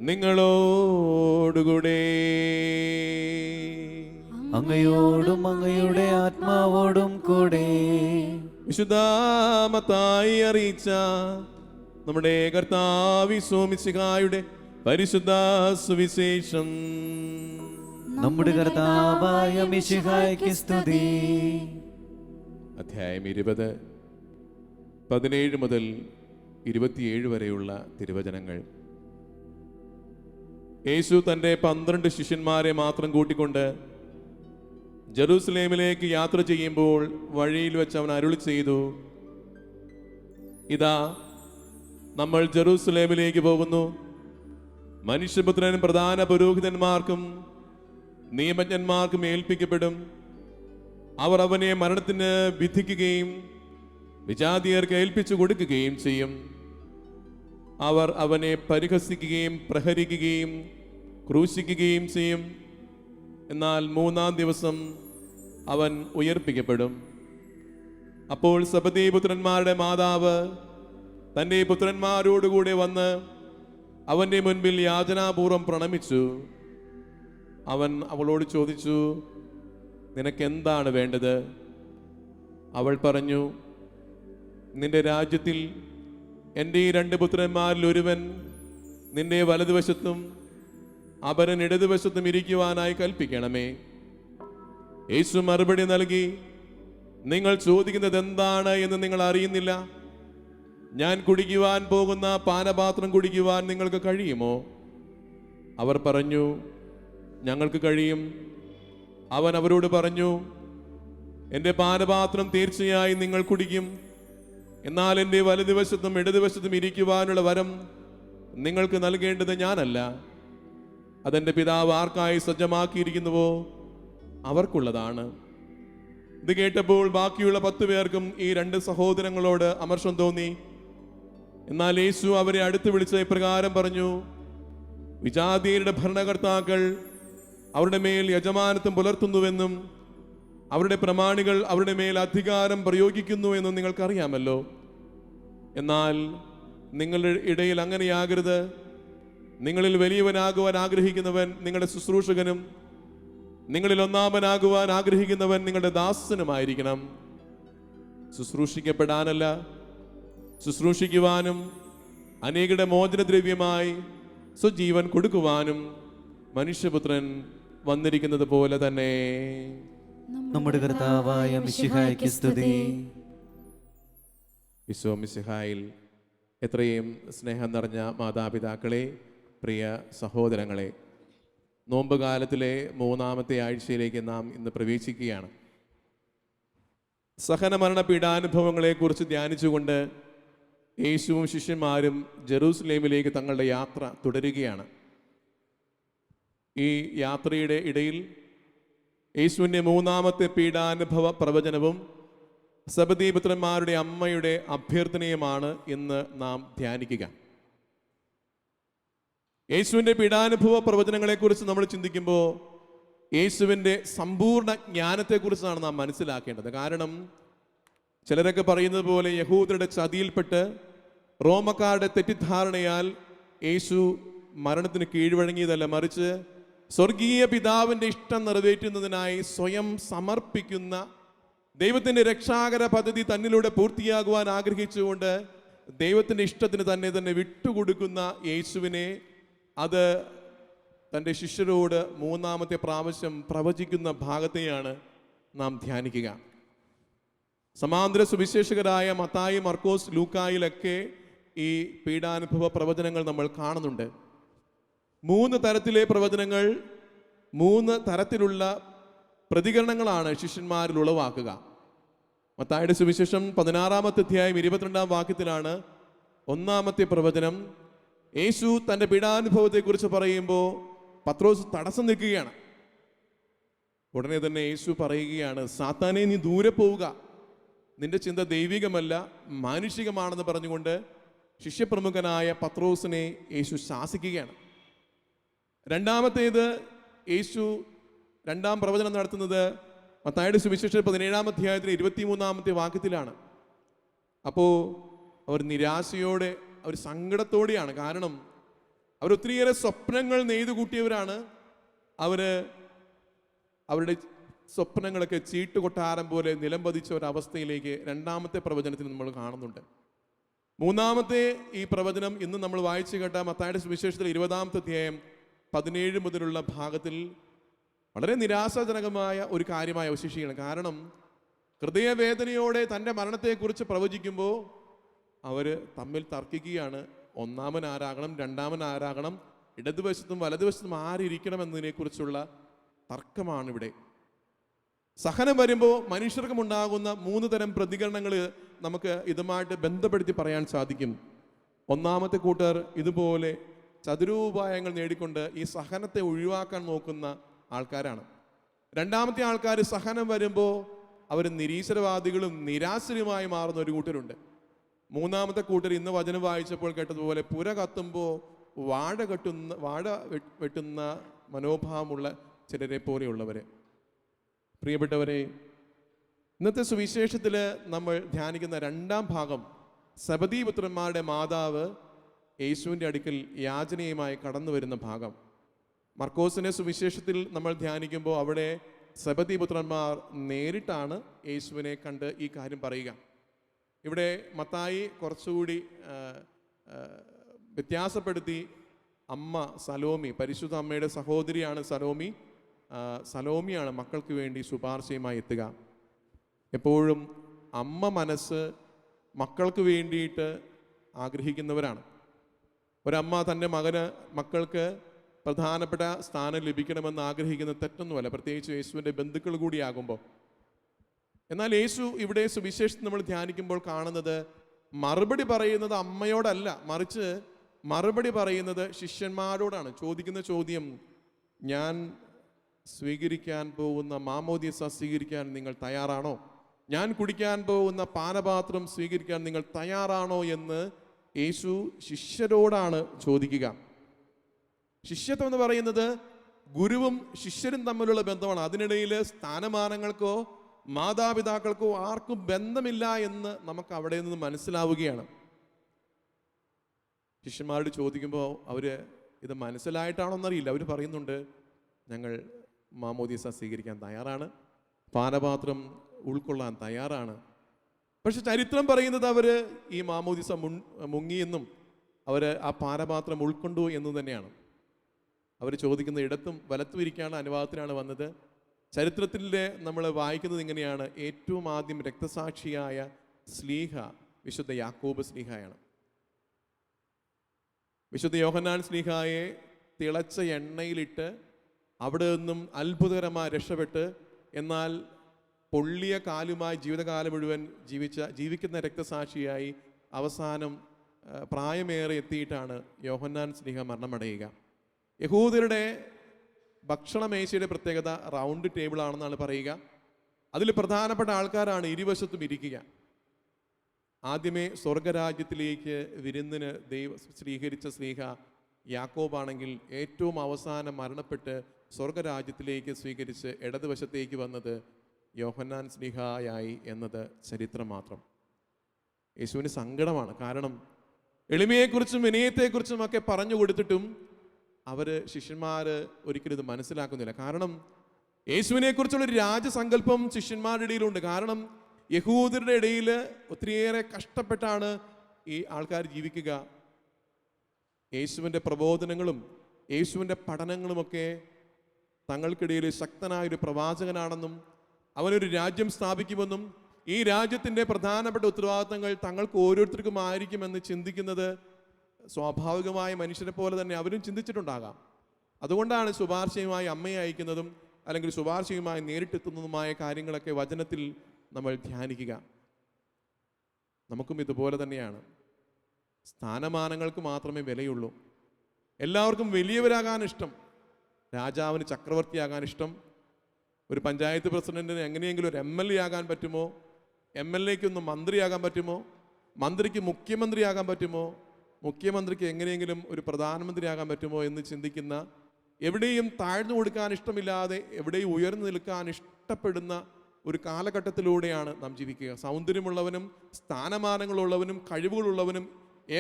നിങ്ങളോടുകൂടെ. അങ്ങയോടും അങ്ങയുടെ ആത്മാവോടും കൂടെ. വിശുദ്ധ മത്തായി അറിയിച്ച നമ്മുടെ കർത്താവ് മിശിഹായുടെ പരിശുദ്ധ സുവിശേഷം. നമ്മുടെ കർത്താവായ മിശിഹായ്ക്ക് സ്തുതി. അധ്യായം 20, 17 മുതൽ 27 വരെയുള്ള തിരുവചനങ്ങൾ. യേശു തൻ്റെ 12 ശിഷ്യന്മാരെ മാത്രം കൂട്ടിക്കൊണ്ട് ജെറൂസലേമിലേക്ക് യാത്ര ചെയ്യുമ്പോൾ വഴിയിൽ വെച്ച് അവൻ അരുളി ചെയ്തു, ഇതാ നമ്മൾ ജെറൂസലേമിലേക്ക് പോകുന്നു. മനുഷ്യപുത്രൻ പ്രധാന പുരോഹിതന്മാർക്കും നിയമജ്ഞന്മാർക്കും ഏൽപ്പിക്കപ്പെടും. അവർ അവനെ മരണത്തിന് വിധിക്കുകയും വിജാതിയർക്ക് ഏൽപ്പിച്ചു കൊടുക്കുകയും ചെയ്യും. അവർ അവനെ പരിഹസിക്കുകയും പ്രഹരിക്കുകയും ക്രൂശിക്കുകയും ചെയ്യും. എന്നാൽ 3-ാം ദിവസം അവൻ ഉയർപ്പിക്കപ്പെടും. അപ്പോൾ സബദീപുത്രന്മാരുടെ മാതാവ് തൻ്റെ പുത്രന്മാരോടുകൂടെ വന്ന് അവൻ്റെ മുൻപിൽ യാചനാപൂർവം പ്രണമിച്ചു. അവൻ അവളോട് ചോദിച്ചു, നിനക്കെന്താണ് വേണ്ടത്? അവൾ പറഞ്ഞു, നിന്റെ രാജ്യത്തിൽ എൻ്റെ ഈ 2 പുത്രന്മാരിൽ ഒരുവൻ നിന്റെ വലതുവശത്തും അപരൻ ഇടതുവശത്തും ഇരിക്കുവാനായി കൽപ്പിക്കണമേ. യേശു മറുപടി നൽകി, നിങ്ങൾ ചോദിക്കുന്നത് എന്താണ് എന്ന് നിങ്ങൾ അറിയുന്നില്ല. ഞാൻ കുടിക്കുവാൻ പോകുന്ന പാനപാത്രം കുടിക്കുവാൻ നിങ്ങൾക്ക് കഴിയുമോ? അവർ പറഞ്ഞു, ഞങ്ങൾക്ക് കഴിയും. അവൻ അവരോട് പറഞ്ഞു, എൻ്റെ പാനപാത്രം തീർച്ചയായും നിങ്ങൾ കുടിക്കും. എന്നാൽ എൻ്റെ വലതുവശത്തും ഇടതുവശത്തും ഇരിക്കുവാനുള്ള വരം നിങ്ങൾക്ക് നൽകേണ്ടത് ഞാനല്ല, അതെൻ്റെ പിതാവ് ആർക്കായി സജ്ജമാക്കിയിരിക്കുന്നുവോ അവർക്കുള്ളതാണ്. ഇത് കേട്ടപ്പോൾ ബാക്കിയുള്ള 10 പേർക്കും ഈ 2 സഹോദരങ്ങളോട് അമർഷം തോന്നി. എന്നാൽ യേശു അവരെ അടുത്ത് വിളിച്ച് ഇപ്രകാരം പറഞ്ഞു, വിജാതീയരുടെ ഭരണകർത്താക്കൾ അവരുടെ മേൽ യജമാനത്വം പുലർത്തുന്നുവെന്നും അവരുടെ പ്രമാണികൾ അവരുടെ മേൽ അധികാരം പ്രയോഗിക്കുന്നു എന്നും നിങ്ങൾക്കറിയാമല്ലോ. എന്നാൽ നിങ്ങളുടെ ഇടയിൽ അങ്ങനെയാകരുത്. നിങ്ങളിൽ വലിയവനാകുവാൻ ആഗ്രഹിക്കുന്നവൻ നിങ്ങളുടെ ശുശ്രൂഷകനും നിങ്ങളിൽ ഒന്നാമനാകുവാൻ ആഗ്രഹിക്കുന്നവൻ നിങ്ങളുടെ ദാസനുമായിരിക്കണം. ശുശ്രൂഷിക്കപ്പെടാനല്ല, ശുശ്രൂഷിക്കുവാനും അനേകരുടെ മോചനദ്രവ്യമായി സ്വജീവൻ കൊടുക്കുവാനും മനുഷ്യപുത്രൻ വന്നിരിക്കുന്നത് പോലെ തന്നെ. നമ്മുടെ കർത്താവായ മിശിഹായ്ക്ക് സ്തുതി. ഈശോ മിശിഹായിൽ എത്രയും സ്നേഹം നിറഞ്ഞ മാതാപിതാക്കളെ, പ്രിയ സഹോദരങ്ങളെ, നോമ്പ് കാലത്തിലെ 3-ാമത്തെ ആഴ്ചയിലേക്ക് നാം ഇന്ന് പ്രവേശിക്കുകയാണ്. സഹനമരണ പീഡാനുഭവങ്ങളെ കുറിച്ച് ധ്യാനിച്ചുകൊണ്ട് യേശുവും ശിഷ്യന്മാരും ജെറൂസലേമിലേക്ക് തങ്ങളുടെ യാത്ര തുടരുകയാണ്. ഈ യാത്രയുടെ ഇടയിൽ യേശുവിൻ്റെ 3-ാമത്തെ പീഡാനുഭവ പ്രവചനവും സബദീപുത്രന്മാരുടെ അമ്മയുടെ അഭ്യർത്ഥനയുമാണ് ഇന്ന് നാം ധ്യാനിക്കുക. യേശുവിൻ്റെ പീഡാനുഭവ പ്രവചനങ്ങളെക്കുറിച്ച് നമ്മൾ ചിന്തിക്കുമ്പോൾ യേശുവിൻ്റെ സമ്പൂർണ്ണ ജ്ഞാനത്തെക്കുറിച്ചാണ് നാം മനസ്സിലാക്കേണ്ടത്. കാരണം ചിലരൊക്കെ പറയുന്നത് പോലെ യഹൂദരുടെ ചതിയിൽപ്പെട്ട് റോമക്കാരുടെ തെറ്റിദ്ധാരണയാൽ യേശു മരണത്തിന് കീഴ്വഴങ്ങിയതല്ല, മറിച്ച് സ്വർഗീയ പിതാവിൻ്റെ ഇഷ്ടം നിറവേറ്റുന്നതിനായി സ്വയം സമർപ്പിക്കുന്ന ദൈവത്തിൻ്റെ രക്ഷാകര പദ്ധതി തന്നിലൂടെ പൂർത്തിയാകുവാൻ ആഗ്രഹിച്ചുകൊണ്ട് ദൈവത്തിൻ്റെ ഇഷ്ടത്തിന് തന്നെ വിട്ടുകൊടുക്കുന്ന യേശുവിനെ അത് തൻ്റെ ശിഷ്യരോട് 3-ാമത്തെ പ്രാവശ്യം പ്രവചിക്കുന്ന ഭാഗത്തെയാണ് നാം ധ്യാനിക്കുക. സമാന്തര സുവിശേഷകരായ മത്തായി, മർക്കോസ്, ലൂക്കായിലൊക്കെ ഈ പീഡാനുഭവ പ്രവചനങ്ങൾ നമ്മൾ കാണുന്നുണ്ട്. 3 തരത്തിലെ പ്രവചനങ്ങൾ, 3 തരത്തിലുള്ള പ്രതികരണങ്ങളാണ് ശിഷ്യന്മാരിൽ ഉളവാക്കുക. മത്തായിയുടെ സുവിശേഷം 16-ാമത്തെ അധ്യായം 22-ാം വാക്യത്തിലാണ് 1-ാമത്തെ പ്രവചനം. യേശു തൻ്റെ പീഡാനുഭവത്തെക്കുറിച്ച് പറയുമ്പോൾ പത്രോസ് തടസ്സം നിൽക്കുകയാണ്. ഉടനെ തന്നെ യേശു പറയുകയാണ്, സാത്താനെ നീ ദൂരെ പോവുക, നിന്റെ ചിന്ത ദൈവികമല്ല മാനുഷികമാണെന്ന് പറഞ്ഞുകൊണ്ട് ശിഷ്യപ്രമുഖനായ പത്രോസിനെ യേശു ശാസിക്കുകയാണ്. 2-ാമത്തേത് യേശു 2-ാം പ്രവചനം നടത്തുന്നത് മത്തായിയുടെ സുവിശേഷം 17-ാം അധ്യായത്തിലെ 23-ാമത്തെ വാക്യത്തിലാണ്. അപ്പോൾ അവർ നിരാശയോടെ, അവർ സങ്കടത്തോടെയാണ്. കാരണം അവർ ഒത്തിരിയേറെ സ്വപ്നങ്ങൾ നെയ്തു കൂട്ടിയവരാണ്. അവരുടെ സ്വപ്നങ്ങളൊക്കെ ചീട്ടുകൊട്ടാരം പോലെ നിലംപതിച്ച ഒരവസ്ഥയിലേക്ക് 2-ാമത്തെ പ്രവചനത്തിൽ നമ്മൾ കാണുന്നുണ്ട്. 3-ാമത്തെ ഈ പ്രവചനം ഇന്ന് നമ്മൾ വായിച്ചു കേട്ട മത്തായിയുടെ സുവിശേഷത്തിൽ 20-ാമത്തെ അധ്യായം 17 മുതലുള്ള ഭാഗത്തിൽ വളരെ നിരാശാജനകമായ ഒരു കാര്യമായി അവശേഷിക്കുകയാണ്. കാരണം ഹൃദയവേദനയോടെ തൻ്റെ മരണത്തെക്കുറിച്ച് പ്രവചിക്കുമ്പോൾ അവർ തമ്മിൽ തർക്കിക്കുകയാണ്. ഒന്നാമൻ ആരാകണം, രണ്ടാമൻ ആരാകണം, ഇടതുവശത്തും വലതുവശത്തും ആരിയ്ക്കണം എന്നതിനെക്കുറിച്ചുള്ള തർക്കമാണിവിടെ. സഹനം വരുമ്പോൾ മനുഷ്യർക്കുമുണ്ടാകുന്ന 3 തരം പ്രതികരണങ്ങൾ നമുക്ക് ഇതുമായിട്ട് ബന്ധപ്പെടുത്തി പറയാൻ സാധിക്കും. 1-ാമത്തെ കൂട്ടർ ഇതുപോലെ ചതുരോപായങ്ങൾ നേടിക്കൊണ്ട് ഈ സഹനത്തെ ഒഴിവാക്കാൻ നോക്കുന്ന ആൾക്കാരാണ്. 2-ാമത്തെ ആൾക്കാർ സഹനം വരുമ്പോൾ അവർ നിരീശ്വരവാദികളും നിരാശരുമായി മാറുന്ന ഒരു കൂട്ടരുണ്ട്. 3-ാമത്തെ കൂട്ടർ ഇന്ന് വചനം വായിച്ചപ്പോൾ കേട്ടതുപോലെ പുര കത്തുമ്പോൾ വാഴ വെട്ടുന്ന മനോഭാവമുള്ള ചിലരെ പോലെയുള്ളവരെ. പ്രിയപ്പെട്ടവരെ, ഇന്നത്തെ സുവിശേഷത്തിൽ നമ്മൾ ധ്യാനിക്കുന്ന 2-ാം ഭാഗം സബദീപുത്രന്മാരുടെ മാതാവ് യേശുവിൻ്റെ അടുക്കൽ യാചനയുമായി കടന്നു വരുന്ന ഭാഗം. മർക്കോസിനെ സുവിശേഷത്തിൽ നമ്മൾ ധ്യാനിക്കുമ്പോൾ അവിടെ സബദീപുത്രന്മാർ നേരിട്ടാണ് യേശുവിനെ കണ്ട് ഈ കാര്യം പറയുക. ഇവിടെ മത്തായി കുറച്ചുകൂടി വ്യത്യാസപ്പെടുത്തി അമ്മ സലോമി, പരിശുദ്ധ അമ്മയുടെ സഹോദരിയാണ് സലോമി. സലോമിയാണ് മക്കൾക്ക് വേണ്ടി ശുപാർശയുമായി എത്തുക. എപ്പോഴും അമ്മ മനസ്സ് മക്കൾക്ക് വേണ്ടിയിട്ട് ആഗ്രഹിക്കുന്നവരാണ്. ഒരമ്മ തൻ്റെ മക്കൾക്ക് പ്രധാനപ്പെട്ട സ്ഥാനം ലഭിക്കണമെന്ന് ആഗ്രഹിക്കുന്ന തെറ്റൊന്നുമല്ല, പ്രത്യേകിച്ച് യേശുവിൻ്റെ ബന്ധുക്കൾ കൂടിയാകുമ്പോൾ. എന്നാൽ യേശു ഇവിടെ സുവിശേഷം നമ്മൾ ധ്യാനിക്കുമ്പോൾ കാണുന്നത് മറുപടി പറയുന്നത് അമ്മയോടല്ല, മറിച്ച് മറുപടി പറയുന്നത് ശിഷ്യന്മാരോടാണ്. ചോദിക്കുന്ന ചോദ്യം, ഞാൻ സ്വീകരിക്കാൻ പോകുന്ന മാമോദീസ സ്വീകരിക്കാൻ നിങ്ങൾ തയ്യാറാണോ? ഞാൻ കുടിക്കാൻ പോകുന്ന പാനപാത്രം സ്വീകരിക്കാൻ നിങ്ങൾ തയ്യാറാണോ എന്ന് യേശു ശിഷ്യരോടാണ് ചോദിക്കുക. ശിഷ്യത്വം എന്ന് പറയുന്നത് ഗുരുവും ശിഷ്യരും തമ്മിലുള്ള ബന്ധമാണ്. അതിനിടയിൽ സ്ഥാനമാനങ്ങൾക്കോ മാതാപിതാക്കൾക്കോ ആർക്കും ബന്ധമില്ല എന്ന് നമുക്ക് അവിടെ നിന്ന് മനസ്സിലാവുകയാണ്. ശിഷ്യന്മാരോട് ചോദിക്കുമ്പോൾ അവർ ഇത് മനസ്സിലായിട്ടാണോന്നറിയില്ല. അവർ പറയുന്നുണ്ട്, ഞങ്ങൾ മാമോദീസ സ്വീകരിക്കാൻ തയ്യാറാണ്, പാനപാത്രം ഉൾക്കൊള്ളാൻ തയ്യാറാണ്. പക്ഷെ ചരിത്രം പറയുന്നത് അവർ ഈ മാമോദീസ മുങ്ങിയെന്നും അവർ ആ പാനപാത്രം ഉൾക്കൊണ്ടു എന്നും തന്നെയാണ്. അവർ ചോദിക്കുന്ന ഇടത്തും വലത്തും ഇരിക്കാനുള്ള അനുവാദത്തിനാണ് വന്നത്. ചരിത്രത്തിലെ നമ്മൾ വായിക്കുന്നത് ഇങ്ങനെയാണ്, ഏറ്റവും ആദ്യം രക്തസാക്ഷിയായ സ്ലീഹ വിശുദ്ധ യാക്കോബ് സ്ലീഹയാണ്. വിശുദ്ധ യോഹന്നാൻ സ്ലീഹായെ തിളച്ച എണ്ണയിലിട്ട് അവിടെ നിന്നും അത്ഭുതകരമായി രക്ഷപ്പെട്ട്, എന്നാൽ പൊള്ളിയ കാലുമായി ജീവിതകാലം മുഴുവൻ ജീവിക്കുന്ന രക്തസാക്ഷിയായി അവസാനം പ്രായമേറെ എത്തിയിട്ടാണ് യോഹന്നാൻ സ്ലീഹ മരണമടയുക. യഹൂദരുടെ ഭക്ഷണമേശയുടെ പ്രത്യേകത റൗണ്ട് ടേബിൾ ആണെന്നാണ് പറയുക. അതിൽ പ്രധാനപ്പെട്ട ആൾക്കാരാണ് ഇരുവശത്തും ഇരിക്കുക. ആദ്യമേ സ്വർഗരാജ്യത്തിലേക്ക് വിരുന്നിന് സ്വീകരിച്ച സ്ലീഹ യാക്കോബാണെങ്കിൽ ഏറ്റവും അവസാനം മരണപ്പെട്ട് സ്വർഗരാജ്യത്തിലേക്ക് സ്വീകരിച്ച് ഇടതുവശത്തേക്ക് വന്നത് യോഹന്നാൻ സ്ലീഹായായി എന്നത് ചരിത്രം മാത്രം. യേശുവിന് സങ്കടമാണ്. കാരണം എളിമയെക്കുറിച്ചും വിനയത്തെക്കുറിച്ചും ഒക്കെ പറഞ്ഞു കൊടുത്തിട്ടും ശിഷ്യന്മാർ ഒരിക്കലും ഇത് മനസ്സിലാക്കുന്നില്ല. കാരണം യേശുവിനെ കുറിച്ചുള്ളൊരു രാജസങ്കല്പം ശിഷ്യന്മാരുടെ ഇടയിലുണ്ട്. കാരണം യഹൂദരുടെ ഇടയിൽ ഒത്തിരിയേറെ കഷ്ടപ്പെട്ടാണ് ഈ ആൾക്കാർ ജീവിക്കുക. യേശുവിൻ്റെ പ്രബോധനങ്ങളും യേശുവിൻ്റെ പഠനങ്ങളുമൊക്കെ തങ്ങൾക്കിടയിൽ ശക്തനായൊരു പ്രവാചകനാണെന്നും അവനൊരു രാജ്യം സ്ഥാപിക്കുമെന്നും ഈ രാജ്യത്തിൻ്റെ പ്രധാനപ്പെട്ട ഉത്തരവാദിത്തങ്ങൾ തങ്ങൾക്ക് ഓരോരുത്തർക്കും ആയിരിക്കുമെന്ന് ചിന്തിക്കുന്നത് സ്വാഭാവികമായ മനുഷ്യരെ പോലെ തന്നെ അവരും ചിന്തിച്ചിട്ടുണ്ടാകാം. അതുകൊണ്ടാണ് ശുപാർശയുമായി അമ്മയെ അയക്കുന്നതും അല്ലെങ്കിൽ ശുപാർശയുമായി നേരിട്ടെത്തുന്നതുമായ കാര്യങ്ങളൊക്കെ വചനത്തിൽ നമ്മൾ ധ്യാനിക്കുക. നമുക്കും ഇതുപോലെ തന്നെയാണ്. സ്ഥാനമാനങ്ങൾക്ക് മാത്രമേ വിലയുള്ളൂ. എല്ലാവർക്കും വലിയവരാകാൻ ഇഷ്ടം. രാജാവിന് ചക്രവർത്തിയാകാൻ ഇഷ്ടം. ഒരു പഞ്ചായത്ത് പ്രസിഡന്റിന് എങ്ങനെയെങ്കിലും ഒരു MLA ആകാൻ പറ്റുമോ? MLAക്കൊന്ന് മന്ത്രിയാകാൻ പറ്റുമോ? മന്ത്രിക്ക് മുഖ്യമന്ത്രിയാകാൻ പറ്റുമോ? മുഖ്യമന്ത്രിക്ക് എങ്ങനെയെങ്കിലും ഒരു പ്രധാനമന്ത്രിയാകാൻ പറ്റുമോ എന്ന് ചിന്തിക്കുന്ന, എവിടെയും താഴ്ന്നു കൊടുക്കാൻ ഇഷ്ടമില്ലാതെ എവിടെയും ഉയർന്നു നിൽക്കാൻ ഇഷ്ടപ്പെടുന്ന ഒരു കാലഘട്ടത്തിലൂടെയാണ് നാം ജീവിക്കുക. സൗന്ദര്യമുള്ളവനും സ്ഥാനമാനങ്ങളുള്ളവനും കഴിവുകളുള്ളവനും A+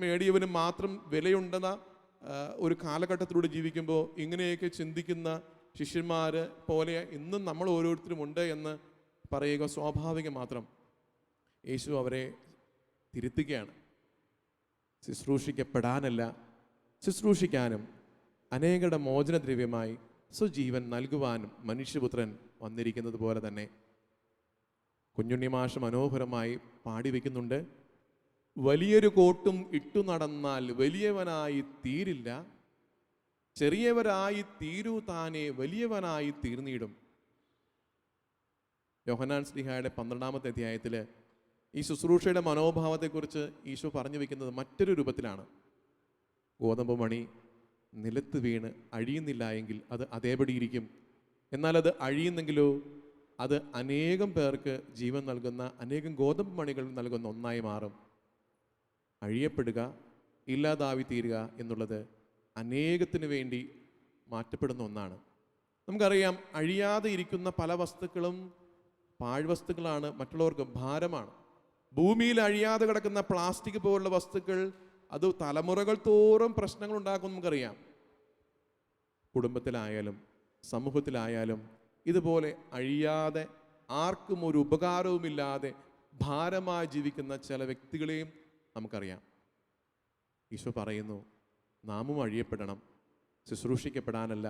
നേടിയവനും മാത്രം വിലയുണ്ടെന്ന ഒരു കാലഘട്ടത്തിലൂടെ ജീവിക്കുമ്പോൾ ഇങ്ങനെയൊക്കെ ചിന്തിക്കുന്ന ശിഷ്യന്മാർ പോലെ ഇന്നും നമ്മൾ ഓരോരുത്തരും ഉണ്ട് എന്ന് പറയുക സ്വാഭാവികം മാത്രം. യേശു അവരെ തിരുത്തുകയാണ്. ശുശ്രൂഷിക്കപ്പെടാനല്ല, ശുശ്രൂഷിക്കാനും അനേകരുടെ മോചനദ്രവ്യമായി സ്വജീവൻ നൽകുവാനും മനുഷ്യപുത്രൻ വന്നിരിക്കുന്നത് പോലെ തന്നെ. കുഞ്ഞുണ്ണിമാഷ മനോഹരമായി പാടി വയ്ക്കുന്നുണ്ട്, വലിയൊരു കോട്ടും ഇട്ടു നടന്നാൽ വലിയവനായി തീരില്ല, ചെറിയവരായി തീരൂ താനെ വലിയവനായി തീർന്നിടും. യോഹന്നാൻ ശ്ലീഹായുടെ 12-ാമത്തെ അധ്യായത്തിൽ ഈ ശുശ്രൂഷയുടെ മനോഭാവത്തെക്കുറിച്ച് ഈശോ പറഞ്ഞു വയ്ക്കുന്നത് മറ്റൊരു രൂപത്തിലാണ്. ഗോതമ്പ് മണി നിലത്ത് വീണ് അഴിയുന്നില്ല എങ്കിൽ അത് അതേപടി ഇരിക്കും. എന്നാൽ അത് അഴിയുന്നെങ്കിലോ അത് അനേകം പേർക്ക് ജീവൻ നൽകുന്ന, അനേകം ഗോതമ്പ് മണികൾ നൽകുന്ന ഒന്നായി മാറും. അഴിയപ്പെടുക, ഇല്ലാതാവി തീരുക എന്നുള്ളത് അനേകത്തിന് വേണ്ടി മാറ്റപ്പെടുന്ന ഒന്നാണ്. നമുക്കറിയാം, അഴിയാതെ ഇരിക്കുന്ന പല വസ്തുക്കളും പാഴ്വസ്തുക്കളാണ്, മറ്റുള്ളവർക്ക് ഭാരമാണ്. ഭൂമിയിൽ അഴിയാതെ കിടക്കുന്ന പ്ലാസ്റ്റിക് പോലുള്ള വസ്തുക്കൾ അത് തലമുറകൾ തോറും പ്രശ്നങ്ങൾ ഉണ്ടാക്കും. നമുക്കറിയാം, കുടുംബത്തിലായാലും സമൂഹത്തിലായാലും ഇതുപോലെ അഴിയാതെ ആർക്കും ഒരു ഉപകാരവുമില്ലാതെ ഭാരമായി ജീവിക്കുന്ന ചില വ്യക്തികളെയും നമുക്കറിയാം. ഈശോ പറയുന്നു, നാമും അഴിയപ്പെടണം, ശുശ്രൂഷിക്കപ്പെടാനല്ല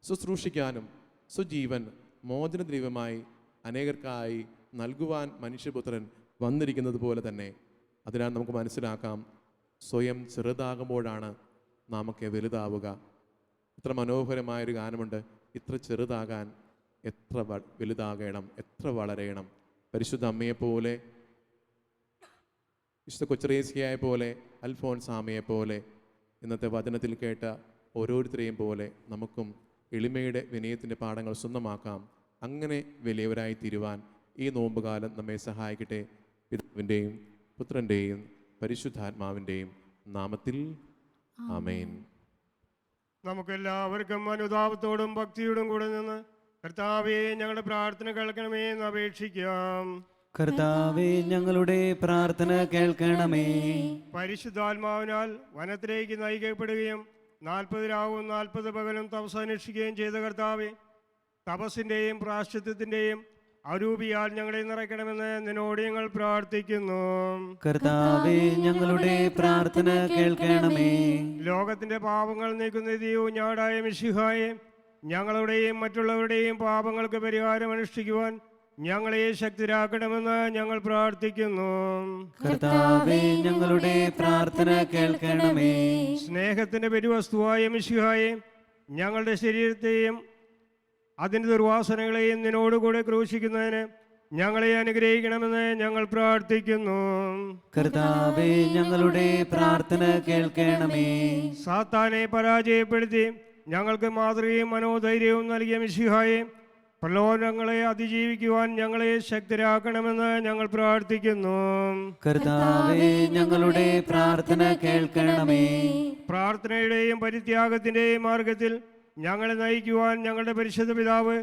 ശുശ്രൂഷിക്കാനും സ്വജീവൻ മോചനദ്രവ്യമായി അനേകർക്കായി നൽകുവാൻ മനുഷ്യപുത്രൻ വന്നിരിക്കുന്നത് പോലെ തന്നെ. അതിനാൽ നമുക്ക് മനസ്സിലാക്കാം, സ്വയം ചെറുതാകുമ്പോഴാണ് നാമൊക്കെ വലുതാവുക. എത്ര മനോഹരമായൊരു ഗാനമുണ്ട്, ഇത്ര ചെറുതാകാൻ എത്ര വലുതാകണം, എത്ര വളരണം. പരിശുദ്ധ അമ്മയെപ്പോലെ, വിശുദ്ധ കൊച്ചറേസ്യയെ പോലെ, അൽഫോൻസാമയെ പോലെ, ഇന്നത്തെ വചനത്തിൽ കേട്ട ഓരോരുത്തരെയും പോലെ നമുക്കും എളിമയുടെ വിനയത്തിൻ്റെ പാഠങ്ങൾ സ്വന്തമാക്കാം. അങ്ങനെ വലിയവരായി തീരുവാൻ ഈ നോമ്പുകാലം നമ്മെ സഹായിക്കട്ടെ. പിതാവിൻ്റെയും പുത്രൻ്റെയും പരിശുദ്ധാത്മാവിൻ്റെയും നാമത്തിൽ ആമേൻ. നമുക്കെല്ലാവർക്കും അനുതാപത്തോടും ഭക്തിയോടും കൂടെ നിന്ന് കർത്താവേ ഞങ്ങളുടെ പ്രാർത്ഥന കേൾക്കണമേ എന്ന് അപേക്ഷിക്കാം. കർത്താവേ, ഞങ്ങളുടെ പ്രാർത്ഥന കേൾക്കണമേ. പരിശുദ്ധാത്മാവിനാൽ വനത്തിലേക്ക് നയിക്കപ്പെടുകയും 40 രാവും 40 പകലും തപസ് അനുഷ്ഠിക്കുകയും ചെയ്ത കർത്താവേ, തപസ്സിൻ്റെയും പ്രാശ്ചിത്യത്തിൻ്റെയും അരൂപിയാൽ ഞങ്ങളെ നിറയ്ക്കണമെന്ന് നിന്നോട് ഞങ്ങൾ പ്രാർത്ഥിക്കുന്നു. കർത്താവേ, ഞങ്ങളുടെ പ്രാർത്ഥന കേൾക്കണമേ. ലോകത്തിന്റെ പാപങ്ങൾ നീക്കുന്ന ദൈവവും ഞാടായ മിശിഹായെ, ഞങ്ങളുടെയും മറ്റുള്ളവരുടെയും പാപങ്ങൾക്ക് പരിഹാരം അനുഷ്ഠിക്കുവാൻ ഞങ്ങളെ ശക്തരാക്കണമെന്ന് ഞങ്ങൾ പ്രാർത്ഥിക്കുന്നു. കർത്താവേ, ഞങ്ങളുടെ പ്രാർത്ഥന കേൾക്കണമേ. സ്നേഹത്തിന്റെ പെരുവസ്തുവായ മിശിഹായെ, ഞങ്ങളുടെ ശരീരത്തെയും അതിൻ്റെ ദുർവാസനകളെയും നിന്നോടുകൂടെ ക്രൂശിക്കുന്നതിന് ഞങ്ങളെ അനുഗ്രഹിക്കണമെന്ന് ഞങ്ങൾ പ്രാർത്ഥിക്കുന്നു. കർത്താവേ, ഞങ്ങളുടെ പ്രാർത്ഥന കേൾക്കണമേ. സാത്താനെ പരാജയപ്പെടുത്തി ഞങ്ങൾക്ക് മാതൃകയും മനോധൈര്യവും നൽകിയ മിശിഹായെ, പ്രലോഭനങ്ങളെ അതിജീവിക്കുവാൻ ഞങ്ങളെ ശക്തരാക്കണമെന്ന് ഞങ്ങൾ പ്രാർത്ഥിക്കുന്നു. കർത്താവേ, ഞങ്ങളുടെ പ്രാർത്ഥന കേൾക്കണമേ. പ്രാർത്ഥനയുടെയും പരിത്യാഗത്തിൻ്റെയും മാർഗത്തിൽ ഞങ്ങളെ നയിക്കുവാൻ ഞങ്ങളുടെ പരിശുദ്ധ പിതാവ്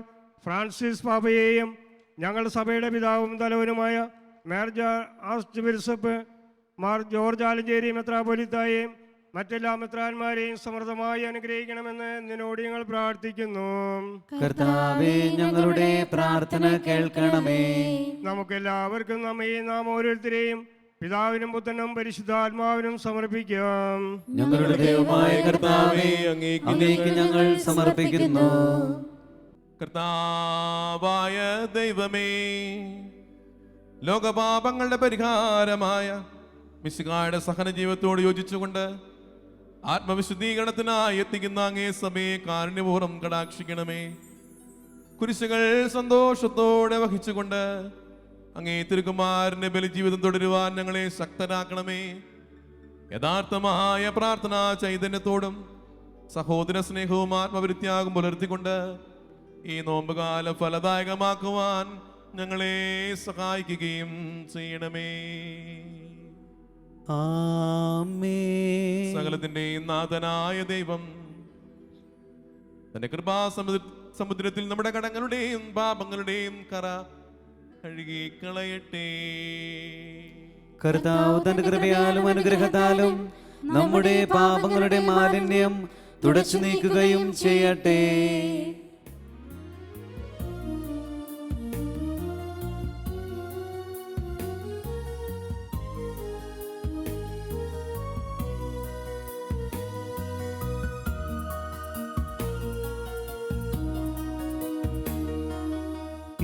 ഫ്രാൻസിസ് പാപ്പയെയും ഞങ്ങളുടെ സഭയുടെ പിതാവും തലവനുമായ major archbishop Mar George Alencherry മെത്രാപ്പൊലീത്തായെയും മറ്റെല്ലാ മെത്രാന്മാരെയും സമൃദ്ധമായി അനുഗ്രഹിക്കണമെന്ന് നിന്നോട് ഞങ്ങൾ പ്രാർത്ഥിക്കുന്നു. കർത്താവേ, ഞങ്ങളുടെ പ്രാർത്ഥന കേൾക്കണമേ. നമുക്കെല്ലാവർക്കും നമ്മയും നാം ഓരോരുത്തരെയും പിതാവിനും പുത്രനും പരിശുദ്ധാത്മാവിനും സമർപ്പിക്കാം. ഞങ്ങളുടെ ദൈവമായ കർത്താവേ, അങ്ങേക്ക് ഞങ്ങൾ സമർപ്പിക്കുന്നു. കർത്താവായ ദൈവമേ, ലോകപാപങ്ങളുടെ പരിഹാരമായ മിശിഹായുടെ സഹന ജീവിതത്തോട് യോജിച്ചുകൊണ്ട് ആത്മവിശുദ്ധീകരണത്തിനായി എത്തിക്കുന്ന അങ്ങേ സഭയെ കാരുണ്യപൂർവ്വം കടാക്ഷിക്കണമേ. കുരിശുകൾ സന്തോഷത്തോടെ വഹിച്ചുകൊണ്ട് അങ്ങേ തിരുക്കുമാരന്റെ ബലിജീവിതം തുടരുവാൻ ഞങ്ങളെ ശക്തരാക്കണമേ. യഥാർത്ഥമായ പ്രാർത്ഥനാ ചൈതന്യത്തോടും സഹോദര സ്നേഹവും ആത്മപരിത്യാഗം പുലർത്തിക്കൊണ്ട് ഈ നോമ്പുകാലം ഫലദായകമാക്കുവാൻ ഞങ്ങളെ സഹായിക്കുകയും ചെയ്യണമേ. ആമേൻ. സകലത്തിന്റെയും നാഥനായ ദൈവം തന്റെ കൃപാസമുദ്രത്തിൽ നമ്മുടെ കടങ്ങളുടെയും പാപങ്ങളുടെയും കറ കഴുകിക്കളയട്ടെ. കർത്താവ് തന്റെ കൃപയാലും അനുഗ്രഹത്താലും നമ്മുടെ പാപങ്ങളുടെ മാലിന്യം തുടച്ചു നീക്കുകയും ചെയ്യട്ടെ.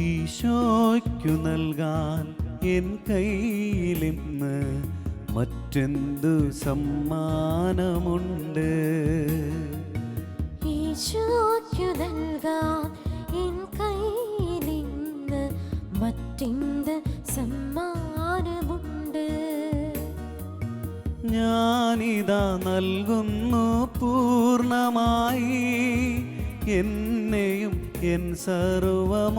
ഈശോയ്ക്കു നൽകാൻ എൻ കയ്യിലിന്ന് മറ്റെന്തു സമ്മാനമുണ്ട്? ഈശോയ്ക്കു നൽകാൻ എൻ കയ്യിലിന്ന് മറ്റെന്ത് സമ്മാനമുണ്ട്? ഞാനിതാ നൽകുന്നു പൂർണ്ണമായി എന്നെയും എൻ സർവമോഹങ്ങളും.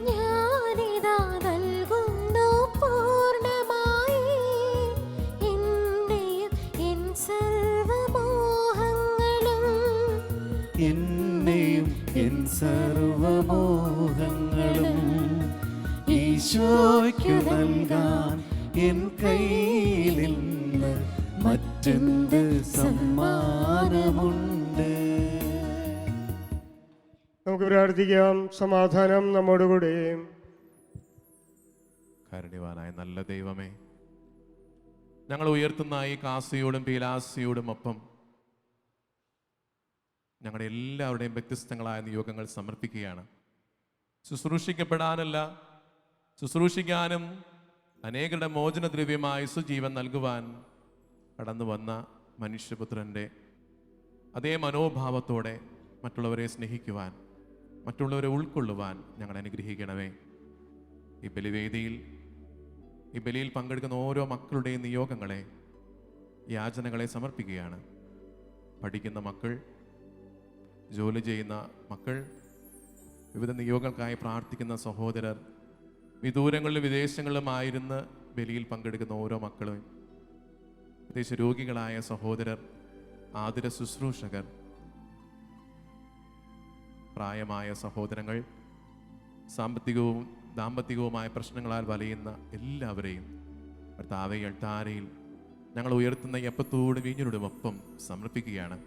ഞാനിതാ നൽകുന്നു പൂർണ്ണമായി എന്നെയും എൻ സർവമോഹങ്ങളും. എന്നെയും എൻ സർവമോഹങ്ങളും ഈശോയ്ക്കു നൽകാൻ എൻ കയ്യിലിന്ന് മറ്റെന്ത് സമ്മാനമുണ്ട്? നമുക്ക് പ്രാർത്ഥിക്കാം. സമാധാനം നമ്മോടുകൂടെ. കാരുണ്യവാനായ നല്ല ദൈവമേ, ഞങ്ങൾ ഉയർത്തുന്ന ഈ കാസിയോടും പീലാസിയോടും ഒപ്പം ഞങ്ങളുടെ എല്ലാവരുടെയും വ്യത്യസ്തങ്ങളായ നിയോഗങ്ങൾ സമർപ്പിക്കുകയാണ്. ശുശ്രൂഷിക്കപ്പെടാനല്ല, ശുശ്രൂഷിക്കാനും അനേകരുടെ മോചനദ്രവ്യമായി സുജീവൻ നൽകുവാൻ കടന്നു വന്ന മനുഷ്യപുത്രൻ്റെ അതേ മനോഭാവത്തോടെ മറ്റുള്ളവരെ സ്നേഹിക്കുവാൻ, മറ്റുള്ളവരെ ഉൾക്കൊള്ളുവാൻ ഞങ്ങൾ അനുഗ്രഹിക്കണമേ. ഈ ബലിവേദിയിൽ, ഈ ബലിയിൽ പങ്കെടുക്കുന്ന ഓരോ മക്കളുടെയും നിയോഗങ്ങളെ, യാചനകളെ സമർപ്പിക്കുകയാണ്. പഠിക്കുന്ന മക്കൾ, ജോലി ചെയ്യുന്ന മക്കൾ, വിവിധ നിയോഗങ്ങൾക്കായി പ്രാർത്ഥിക്കുന്ന സഹോദരർ, വിദൂരങ്ങളിലും വിദേശങ്ങളിലുമായിരുന്ന് ബലിയിൽ പങ്കെടുക്കുന്ന ഓരോ മക്കളും, വിദേശ രോഗികളായ സഹോദരർ, ആതുര ശുശ്രൂഷകർ, പ്രായമായ സഹോദരങ്ങൾ, സാമ്പത്തികവും ദാമ്പത്തികവുമായ പ്രശ്നങ്ങളാൽ വലയുന്ന എല്ലാവരെയും കർത്താവേ അൾത്താരയിൽ ഞങ്ങൾ ഉയർത്തുന്ന ഈ അപ്പത്തോടും വീഞ്ഞിനോടും ഒപ്പം സമർപ്പിക്കുകയാണ്.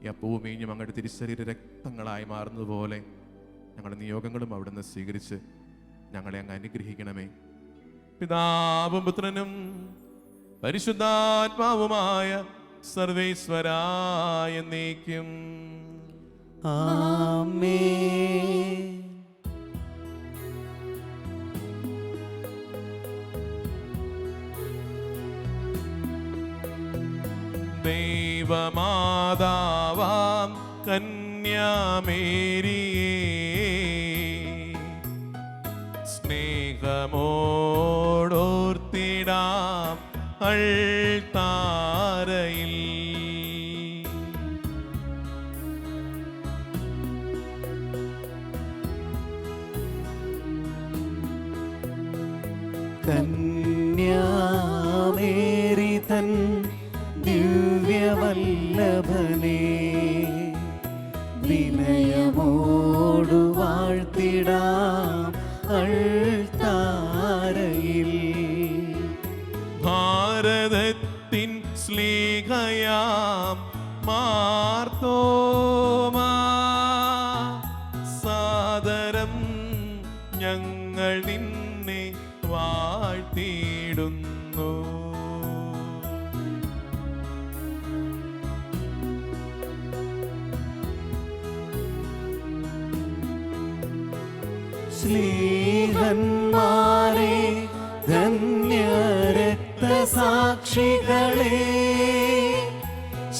ഈ അപ്പവും വീഞ്ഞും അങ്ങയുടെ തിരുശരീര രക്തങ്ങളായി മാറുന്നതുപോലെ ഞങ്ങളുടെ നിയോഗങ്ങളും അവിടുന്ന് സ്വീകരിച്ച് ഞങ്ങളെ അങ്ങ് അനുഗ്രഹിക്കണമേ. പിതാവും പുത്രനും പരിശുദ്ധാത്മാവുമായ സർവേശ്വരായ എന്നേക്കും ആമേൻ. ദൈവമാതാവാം കന്യാമേരിയേ, സ്നേഹമോടോർത്തിടാം അൾത്താരയിൽ. കന്യാമേരി തൻ ദിവ്യവല്ലഭനെ വിനയമോടു വാഴ്ത്തിടാം അൾത്താരയിൽ. ഭാരതത്തിൻ സ്ലീഹയാം മാർത്തോമാ, സാദരം ഞങ്ങൾ നിന്നെ വാഴ്ത്തിയിടുന്നു. സ്ലീഹന്മാരെ, ധന്യരക്തസാക്ഷികളെ,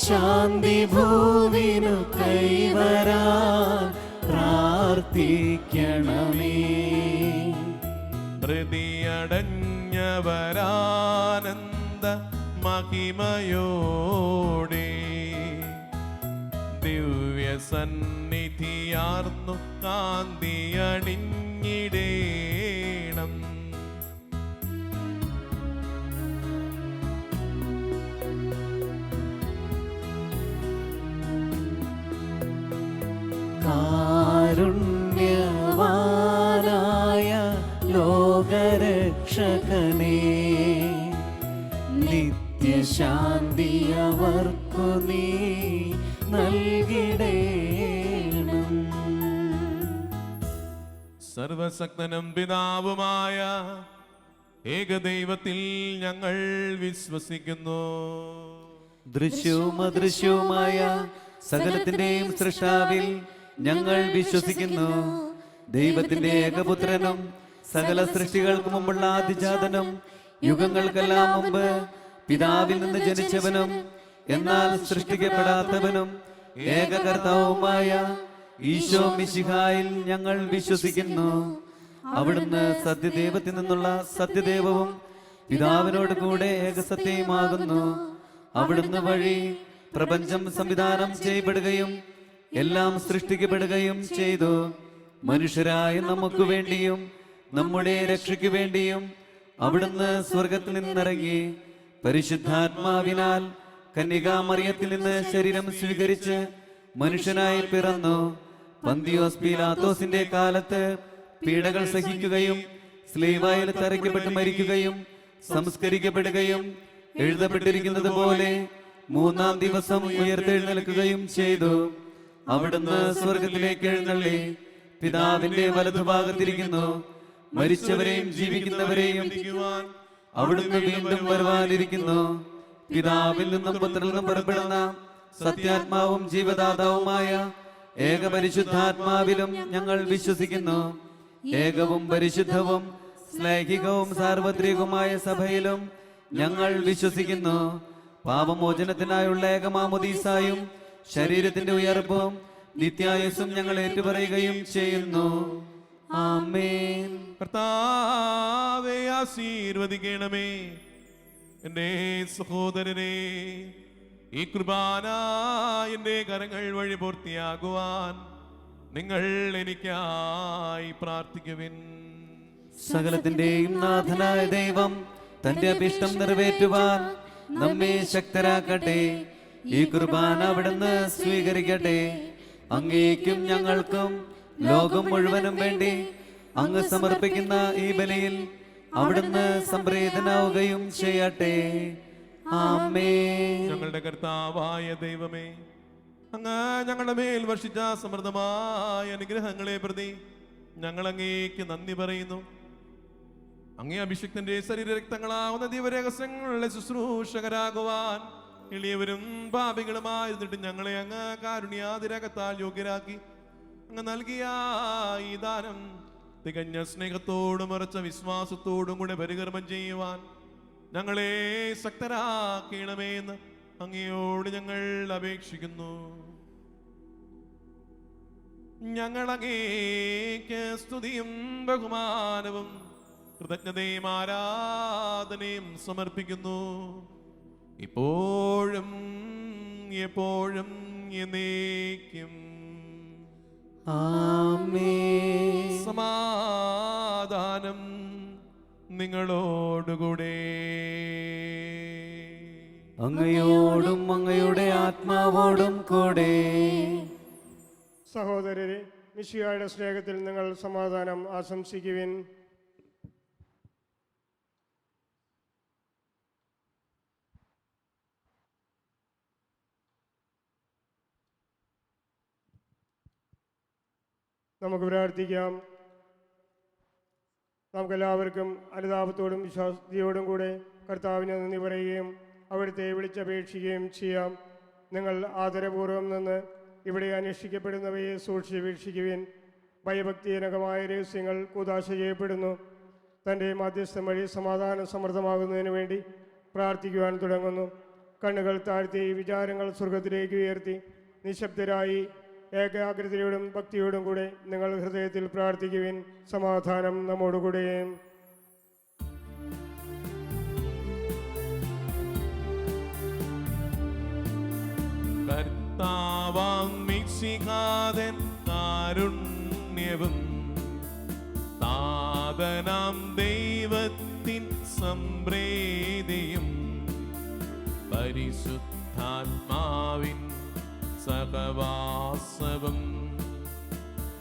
ശാന്തി ഭൂവിനു കൈവരാൻ പ്രാർത്ഥിക്കണമേ. ഹൃദയടഞ്ഞവരാനന്ദ മഹിമയോടെ ദിവ്യസന്നിധിയാർന്നു കാന്തിയണിഞ്ഞിടേണം. കാരുണ്യവാനായ ലോകരക്ഷകനേ, നിത്യശാന്തി അവർക്കു നീ നൽകിടേണം. സർവശക്തനും പിതാവുമായ ഏകദൈവത്തിൽ ഞങ്ങൾ വിശ്വസിക്കുന്നു. ദൃശ്യവും അദൃശ്യവുമായ സകലത്തിന്റെയും സൃഷ്ടാവിൽ ഞങ്ങൾ വിശ്വസിക്കുന്നു. ദൈവത്തിന്റെ ഏകപുത്രനും സകല സൃഷ്ടികൾക്ക് മുമ്പുള്ള ആദിജാതനും യുഗങ്ങൾക്കെല്ലാം മുമ്പ് പിതാവിൽ നിന്ന് ജനിച്ചവനും എന്നാൽ സൃഷ്ടിക്കപ്പെടാത്തവനും ഏകകർത്താവുമായ ഈശോ മിശിഹായിൽ ഞങ്ങൾ വിശ്വസിക്കുന്നു. അവിടുന്ന് സത്യദൈവത്തിൽ നിന്നുള്ള സത്യദൈവവും പിതാവിനോട് കൂടെ ഏകസത്യമാകുന്നു. അവിടുന്ന് വഴി പ്രപഞ്ചം സംവിധാനം ചെയ്യപ്പെടുകയും എല്ലാം സൃഷ്ടിക്കപ്പെടുകയും ചെയ്തു. മനുഷ്യരായ നമുക്ക് വേണ്ടിയും നമ്മുടെ രക്ഷയ്ക്ക് വേണ്ടിയും അവിടുന്ന് സ്വർഗത്തിൽ നിന്നിറങ്ങി പരിശുദ്ധാത്മാവിനാൽ കന്യകാമറിയത്തിൽ നിന്ന് ശരീരം സ്വീകരിച്ച് മനുഷ്യനായി പിറന്നു. പന്തിയോസ് പീലാത്തോസിന്റെ കാലത്ത് പീഡകൾ സഹിക്കുകയും സ്ലീവായിൽ തറയ്ക്കപ്പെട്ട് മരിക്കുകയും സംസ്കരിക്കപ്പെടുകയും എഴുതപ്പെട്ടിരിക്കുന്നത് പോലെ മൂന്നാം ദിവസം ഉയർത്തെഴുന്നേൽക്കുകയും ചെയ്തു. അവിടുന്ന് സ്വർഗത്തിലേക്ക് എഴുന്നള്ളി പിതാവിന്റെ വലതുഭാഗത്തിരിക്കുന്നു. മരിച്ചവരെയും ജീവിക്കുന്നവരെയും വിധിക്കുവാൻ അവിടുന്ന് വീണ്ടും വരുവാനിരിക്കുന്നു. പിതാവിൽ നിന്നും പുത്രനിൽ നിന്നും പുറപ്പെടുന്ന സത്യാത്മാവും ജീവദാതാവുമായ ഏകപരിശുദ്ധാത്മാവിലും ഞങ്ങൾ വിശ്വസിക്കുന്നു. ഏകവും പരിശുദ്ധവും ശ്ലൈഹികവും സാർവത്രികവുമായ സഭയിലും ഞങ്ങൾ വിശ്വസിക്കുന്നു. പാപമോചനത്തിനായുള്ള ഏകമാമോദീസായും ശരീരത്തിന്റെ ഉയർപ്പും നിത്യായുസ്സും ഞങ്ങൾ ഏറ്റുപറയുകയും ചെയ്യുന്നു. ആമേൻ. കർത്താവേ, ആശീർവദിക്കണമേ. എൻ്റെ സഹോദരനെ, ഈ കുർബാന എൻ്റെ കരങ്ങൾ വഴി പൂർത്തിയാകുവാൻ നിങ്ങൾ എനിക്കായി പ്രാർത്ഥിക്കുവിൻ. സകലത്തിന്റെയും നാഥനായ ദൈവം തന്റെ അഭിഷ്ടം നിറവേറ്റുവാൻ നമ്മെ ശക്തരാക്കട്ടെ. ഈ കുർബാന അവിടുന്ന് സ്വീകരിക്കട്ടെ. അങ്ങേക്കും ഞങ്ങൾക്കും ലോകം മുഴുവനും വേണ്ടി അങ്ങ് സമർപ്പിക്കുന്ന ഈ ബലിയിൽ അവിടുന്ന് സംപ്രീതനാവുകയും ചെയ്യട്ടെ. ആമേൻ. ഞങ്ങളുടെ കർത്താവായ ദൈവമേ, അങ്ങ് ഞങ്ങളുടെ മേൽ വർഷിച്ച സമൃദ്ധമായ അനുഗ്രഹങ്ങളെ പ്രതി ഞങ്ങൾ അങ്ങേക്ക് നന്ദി പറയുന്നു. അങ്ങേ അഭിഷിക്തന്റെ ശരീരരക്തങ്ങളാവുന്ന ദിവരഹസ്യങ്ങളുടെ ശുശ്രൂഷകരാകുവാൻ എളിയവരും പാപികളുമായിരുന്നിട്ട് ഞങ്ങളെ അങ്ങ് കാരുണ്യാതിരകത്താൽ യോഗ്യരാക്കി അങ്ങ് നൽകിയ ഈ ദാനം തികഞ്ഞ സ്നേഹത്തോടും ഉറച്ച വിശ്വാസത്തോടും കൂടെ പരികർമ്മം ചെയ്യുവാൻ ഞങ്ങളെ ശക്തരാക്കണമേ എന്ന് അങ്ങയോട് ഞങ്ങൾ അപേക്ഷിക്കുന്നു. ഞങ്ങൾ അങ്ങേക്ക് സ്തുതിയും ബഹുമാനവും കൃതജ്ഞതയും ആരാധനയും സമർപ്പിക്കുന്നു, ഇപ്പോഴും എപ്പോഴും എന്നേക്കും. ആമേൻ. സമാധാനം നിങ്ങളോടുകൂടെ. അങ്ങയോടും അങ്ങയുടെ ആത്മാവോടും കൂടെ. സഹോദരരെ, മിശിഹായുടെ സ്നേഹത്തിൽ നിങ്ങൾ സമാധാനം ആശംസിക്കുവിൻ. നമുക്ക് പ്രാർത്ഥിക്കാം. നമുക്കെല്ലാവർക്കും അനുതാപത്തോടും വിശ്വാസത്തോടും കൂടെ കർത്താവിനെ നന്ദി പറയുകയും അവിടുത്തെ വിളിച്ചപേക്ഷിക്കുകയും ചെയ്യാം. നിങ്ങൾ ആദരപൂർവ്വം നിന്ന് ഇവിടെ അന്വേഷിക്കപ്പെടുന്നവയെ സൂക്ഷിച്ച് വീക്ഷിക്കുവിൻ. ഭയഭക്തിജനകമായ രഹസ്യങ്ങൾ കൂദാശ ചെയ്യപ്പെടുന്നു. തൻ്റെ മാധ്യസ്ഥം വഴി സമാധാനം സമൃദ്ധമാകുന്നതിന് വേണ്ടി പ്രാർത്ഥിക്കുവാൻ തുടങ്ങുന്നു. കണ്ണുകൾ താഴ്ത്തി വിചാരങ്ങൾ സ്വർഗത്തിലേക്ക് ഉയർത്തി നിശബ്ദരായി ഏകാഗ്രതയോടും ഭക്തിയോടും കൂടെ നിങ്ങൾ ഹൃദയത്തിൽ പ്രാർത്ഥിക്കുവിൻ. സമാധാനം നമ്മോടുകൂടെ. കർത്താവാം മിശിഹാതൻ കാരുണ്യവും താതനാം ദൈവത്തിൻ സംപ്രീതിയും പരിശുദ്ധാത്മാവിൻ സഹവാസവും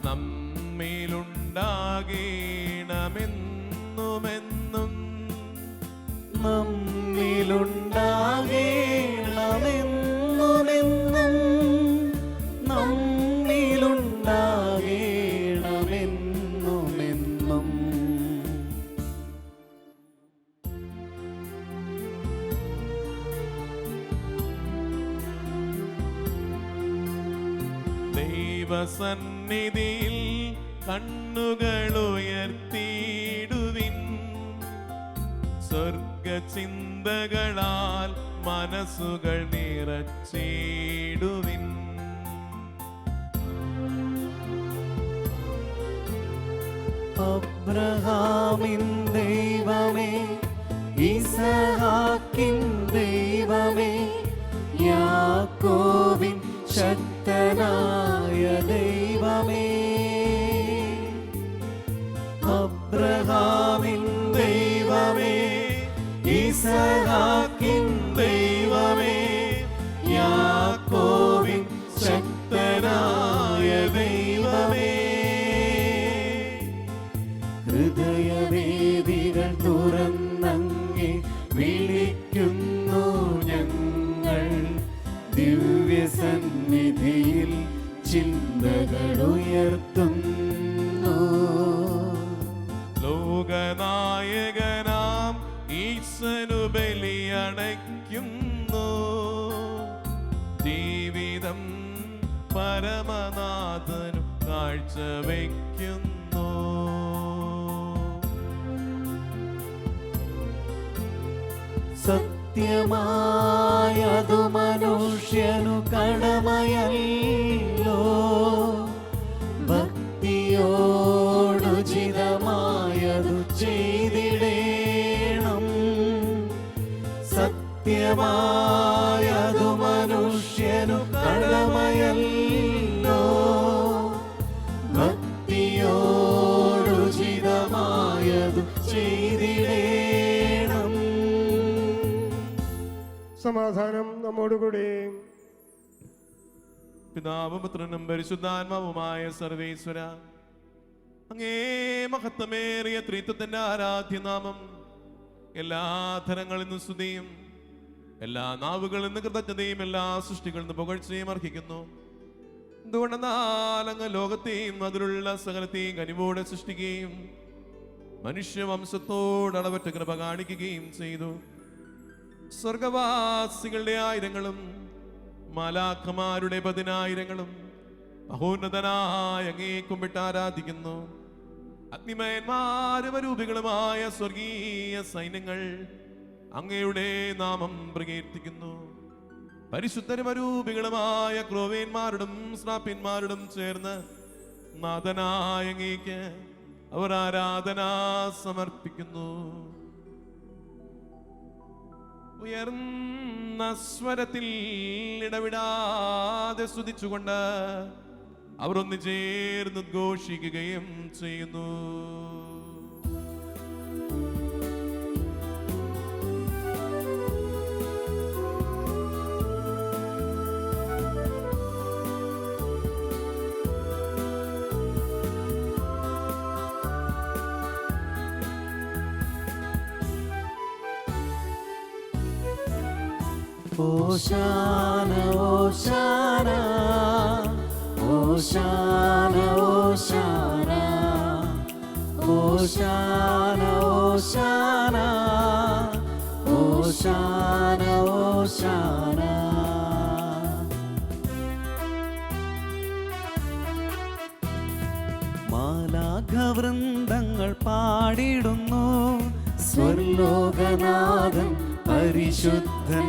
നമ്മിലുണ്ടാകേണമെന്നുമെന്നും നമ്മിലുണ്ടാകേണമെന്നുമെന്നും നമ്മിലുണ്ടാകേണമെന്നുമെന്നും. ദൈവസന്നിധിയിൽ കണ്ണുകളുയർത്തിയിടുവിൻ. സ്വർഗചിന്തകളാൽ മനസ്സുകൾ നിറച്ചിടുവിൻ. അബ്രഹാമിൻ ദൈവമേ, ഇസഹാക്കിൻ ദൈവമേ, യാക്കോബിൻ ശക്തനായ ദൈവമേ. അബ്രഹാമിൻ ദൈവമേ, ഇസഹാക്കിൻ ദൈവമേ, യാക്കോബിൻ ശക്തനായ ദൈവമേ. ഹൃദയവേദികൾ തുറന്നങ്ങേ വിളിക്കുന്നു ഞങ്ങൾ. ദിവ്യസന്നിധിയിൽ ചിന്തകൾ ഉയർത്തുന്നു. കാഴ്ചവെക്കുന്നു. സത്യമായതു മനുഷ്യനു കടമയല്ലോ, ഭക്തിയോടുചിതമായതു ചെയ്തിടേണം. സത്യമായതു മനുഷ്യനു കടമയല്ലോ, ഭക്തിയോടുചിതമായതു ചെയ്തിടേണം. സമാധാനം നമ്മോടുകൂടി. പിതാവും പുത്രനും പരിശുദ്ധാത്മാവുമായ സർവേശ്വര, അങ്ങേ മഹത്വമേറിയ ത്രിത്വത്തിന്റെ ആരാധ്യനാമം എല്ലാ ധരങ്ങളിൽ നിന്ന് സ്തുതിയും എല്ലാ നാവുകളിൽ നിന്ന് കൃതജ്ഞതയും എല്ലാ സൃഷ്ടികളിൽ നിന്ന് പുകഴ്ചയും അർഹിക്കുന്നു. എന്തുകൊണ്ടെന്നാൽ അങ്ങ് ലോകത്തെയും അതിലുള്ള സകലത്തെയും കനിവോടെ സൃഷ്ടിക്കുകയും മനുഷ്യവംശത്തോട് അളവറ്റ കൃപ കാണിക്കുകയും ചെയ്തു. സ്വർഗവാസികളുടെ ആയിരങ്ങളും മാലാഖമാരുടെ 10,000-ങ്ങളും മഹോന്നതനായ അങ്ങേ കുമ്പിട്ട് ആരാധിക്കുന്നു. അഗ്നിമയന്മാരും അരൂപികളുമായ സ്വർഗീയ സൈന്യങ്ങൾ അങ്ങയുടെ നാമം പ്രകീർത്തിക്കുന്നു. പരിശുദ്ധരും അരൂപികളുമായ ക്രോവേന്മാരോടും ശ്രാപ്യന്മാരോടും ചേർന്ന് നാഥനായ അങ്ങേക്ക് അവർ ആരാധന സമർപ്പിക്കുന്നു. ഉയർന്ന സ്വരത്തിൽ ഇടവിടാതെ സ്തുതിച്ചുകൊണ്ട് അവർ ഒന്ന് ചേർന്ന് ഉദ്ഘോഷിക്കുകയും ചെയ്യുന്നു. ഓശാന ഓശാന ഓശാന ഓശാന ഓശാന ഓശാന ഓശാന ഓശാന. മാലാഖവൃന്ദങ്ങൾ പാടിടുന്നു, സ്വർലോകനാഥൻ പരിശുദ്ധൻ.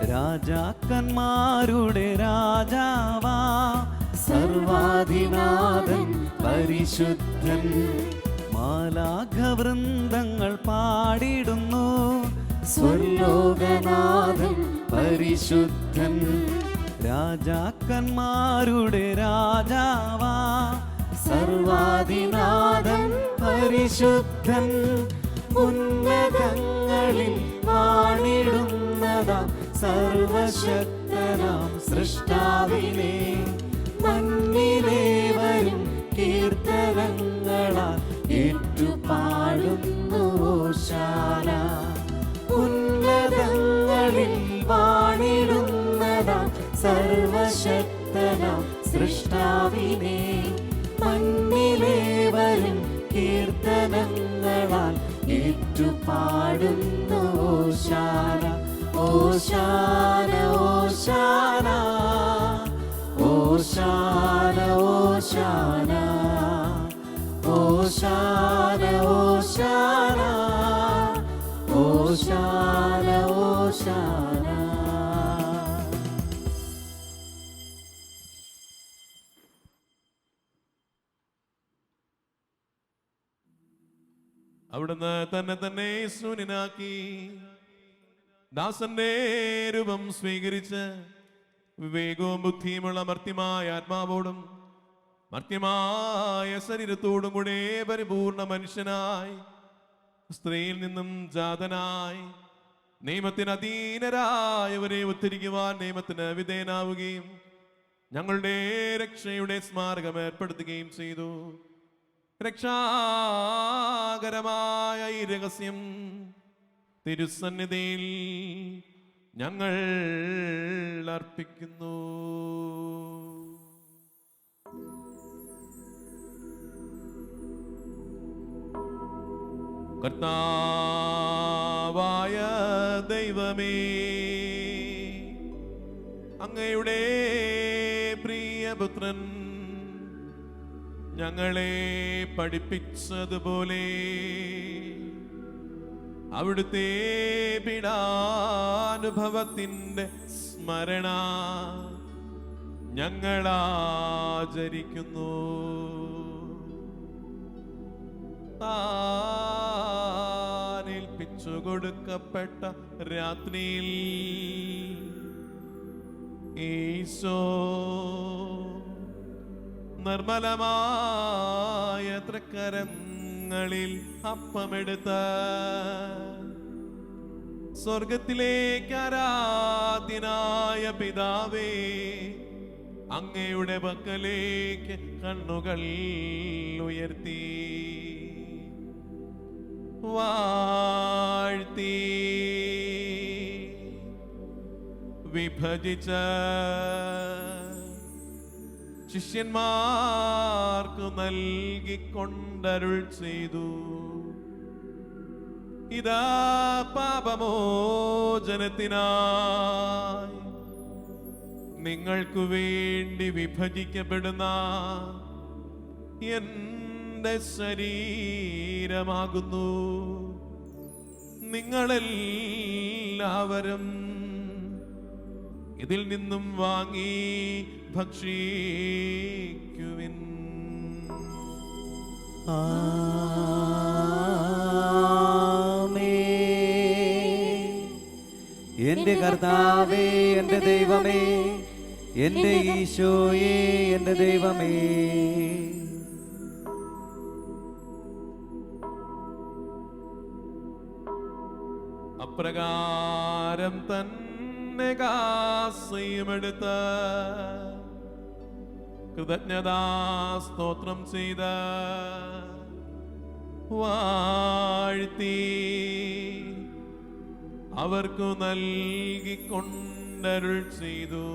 രാജാക്കന്മാരുടെ രാജാവാ സർവാധിനാഥൻ പരിശുദ്ധൻ. മാലാഖവൃന്ദങ്ങൾ പാടിടുന്നു, സ്വർലോകനാഥൻ പരിശുദ്ധൻ. രാജാക്കന്മാരുടെ രാജാവാ സർവാധിനാഥൻ പരിശുദ്ധൻ. ഉന്നതങ്ങളിൽ വാണിടുന്നതാം സർവശക്തനാം സൃഷ്ടാവിനെ മണ്ണിലേവരും കീർത്തനങ്ങളാൽ ഏറ്റുപാടുന്നു ഓശാന. ഉന്നതങ്ങളിൽ വാണിടുന്നതാം സർവശക്തനാം സൃഷ്ടാവിനെ മണ്ണിലേവരും കീർത്തനങ്ങളാൽ ഏറ്റുപാടുന്നു ഓശാന. ഓശാന ഓശാന ഓശാന ഓശാന ഓശാന ഓശാന ഓശാന ഓശാന. അവിടുന്ന് തന്നെ ശൂന്യനാക്കി ദാസന്റെ രൂപം സ്വീകരിച്ച് വിവേകവും ബുദ്ധിയുമുള്ള മർത്യമായ ആത്മാവോടും മർത്യമായ ശരീരത്തോടും കൂടെ പരിപൂർണ മനുഷ്യനായി സ്ത്രീയിൽ നിന്നും ജാതനായി നിയമത്തിന് അധീനരായവരെ ഉദ്ധരിക്കുവാൻ നിയമത്തിന് വിധേയനാവുകയും ഞങ്ങളുടെ രക്ഷയുടെ സ്മാരകം ഏർപ്പെടുത്തുകയും ചെയ്തു. രക്ഷാകരമായ ഈ രഹസ്യം തിരുസന്നിധിയിൽ ഞങ്ങൾ അർപ്പിക്കുന്നു. കർത്താവായ ദൈവമേ, അങ്ങയുടെ പ്രിയപുത്രൻ ഞങ്ങളെ പഠിപ്പിച്ചതുപോലെ അവിടുത്തെ പീഡാനുഭവത്തിൻ്റെ സ്മരണ ഞങ്ങളാചരിക്കുന്നു. താനേൽപ്പിച്ചു കൊടുക്കപ്പെട്ട രാത്രിയിൽ ഈശോ നിർമ്മലമായ തൃക്കരങ്ങളിൽ അപ്പമെടുത്ത് സ്വർഗത്തിലേക്ക് ആരാധ്യനായ പിതാവേ, അങ്ങയുടെ പക്കലേക്ക് കണ്ണുകൾ ഉയർത്തി വാഴ്ത്തി വിഭജിച്ച ശിഷ്യന്മാർക്ക് നൽകിക്കൊണ്ടരുൾ ചെയ്തു. ഇതാ പാപമോചനത്തിനായി നിങ്ങൾക്കു വേണ്ടി വിഭജിക്കപ്പെടുന്ന എന്റെ ശരീരമാകുന്നു. നിങ്ങളെല്ലാവരും ഇതിൽ നിന്നും വാങ്ങി ഭക്ഷിക്കുവിൻ. എന്റെ കർത്താവേ, എന്റെ ദൈവമേ, എന്റെ ഈശോയേ, എന്റെ ദൈവമേ. അപ്രകാരം തന്നെ കാസയുമെടുത്ത് കൃതജ്ഞതാ സ്തോത്രം ചെയ്ത് വാഴ്ത്തി അവർക്കു നൽകിക്കൊണ്ടരുൾ ചെയ്തു.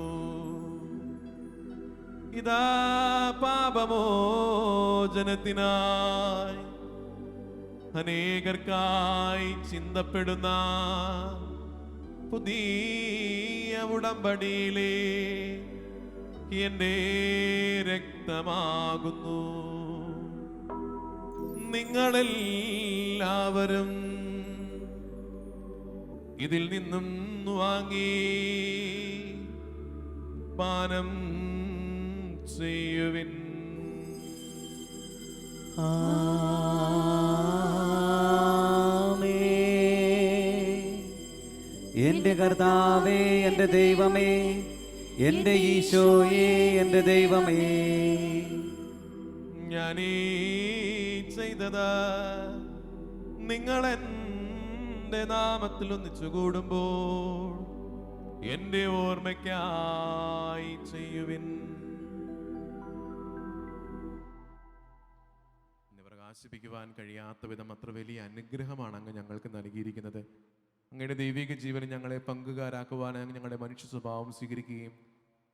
ഇതാ പാപമോചനത്തിനായി അനേകർക്കായി ചിന്തപ്പെടുന്ന പുതിയ ഉടമ്പടിയിലെ എന്റെ രക്തമാകുന്നു. നിങ്ങളെല്ലാവരും ഇതിൽ നിന്നും വാങ്ങി പാനം ചെയ്യുവിൻ. എന്റെ കർത്താവേ, എന്റെ ദൈവമേ, എന്റെ ഈശോയേ, എന്റെ ദൈവമേ. ഞാനീ ചെയ്തത് നിങ്ങൾ എന്റെ നാമത്തിൽ ഒന്നിച്ചു കൂടുമ്പോൾ എന്റെ ഓർമ്മയ്ക്കായി ചെയ്യുവിൻ. പ്രകാശിപ്പിക്കുവാൻ കഴിയാത്ത വിധം അത്ര വലിയ അനുഗ്രഹമാണ് അങ്ങ് ഞങ്ങൾക്ക് നൽകിയിരിക്കുന്നത്. അങ്ങയുടെ ദൈവിക ജീവൻ ഞങ്ങളെ പങ്കുകാരാക്കുവാൻ അങ്ങ് ഞങ്ങളുടെ മനുഷ്യ സ്വഭാവം സ്വീകരിക്കുകയും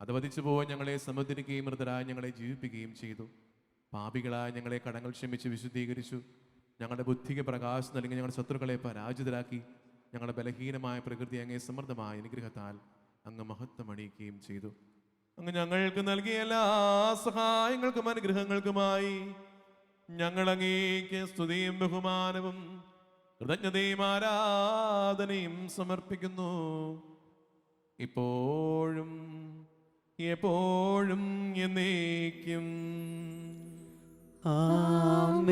അത് വധിച്ചു പോകാൻ ഞങ്ങളെ സമുദ്രിക്കുകയും മൃതരായി ഞങ്ങളെ ജീവിപ്പിക്കുകയും ചെയ്തു. പാപികളായ ഞങ്ങളെ കടങ്ങൾ ക്ഷമിച്ച് വിശുദ്ധീകരിച്ചു. ഞങ്ങളുടെ ബുദ്ധിക്ക് പ്രകാശം നൽകി ഞങ്ങളുടെ ശത്രുക്കളെ പരാജിതരാക്കി. ഞങ്ങളുടെ ബലഹീനമായ പ്രകൃതി അങ്ങേ സമൃദ്ധമായ അനുഗ്രഹത്താൽ അങ്ങ് മഹത്വമണിയിക്കുകയും ചെയ്തു. അങ്ങ് ഞങ്ങൾക്ക് നൽകിയ എല്ലാ സഹായങ്ങൾക്കും അനുഗ്രഹങ്ങൾക്കുമായി ഞങ്ങൾ അങ്ങേക്ക് സ്തുതിയും ബഹുമാനവും കൃതജ്ഞതയും ആരാധനയും സമർപ്പിക്കുന്നു. ഇപ്പോഴും എപ്പോഴും എന്നേക്കും. ആമേൻ.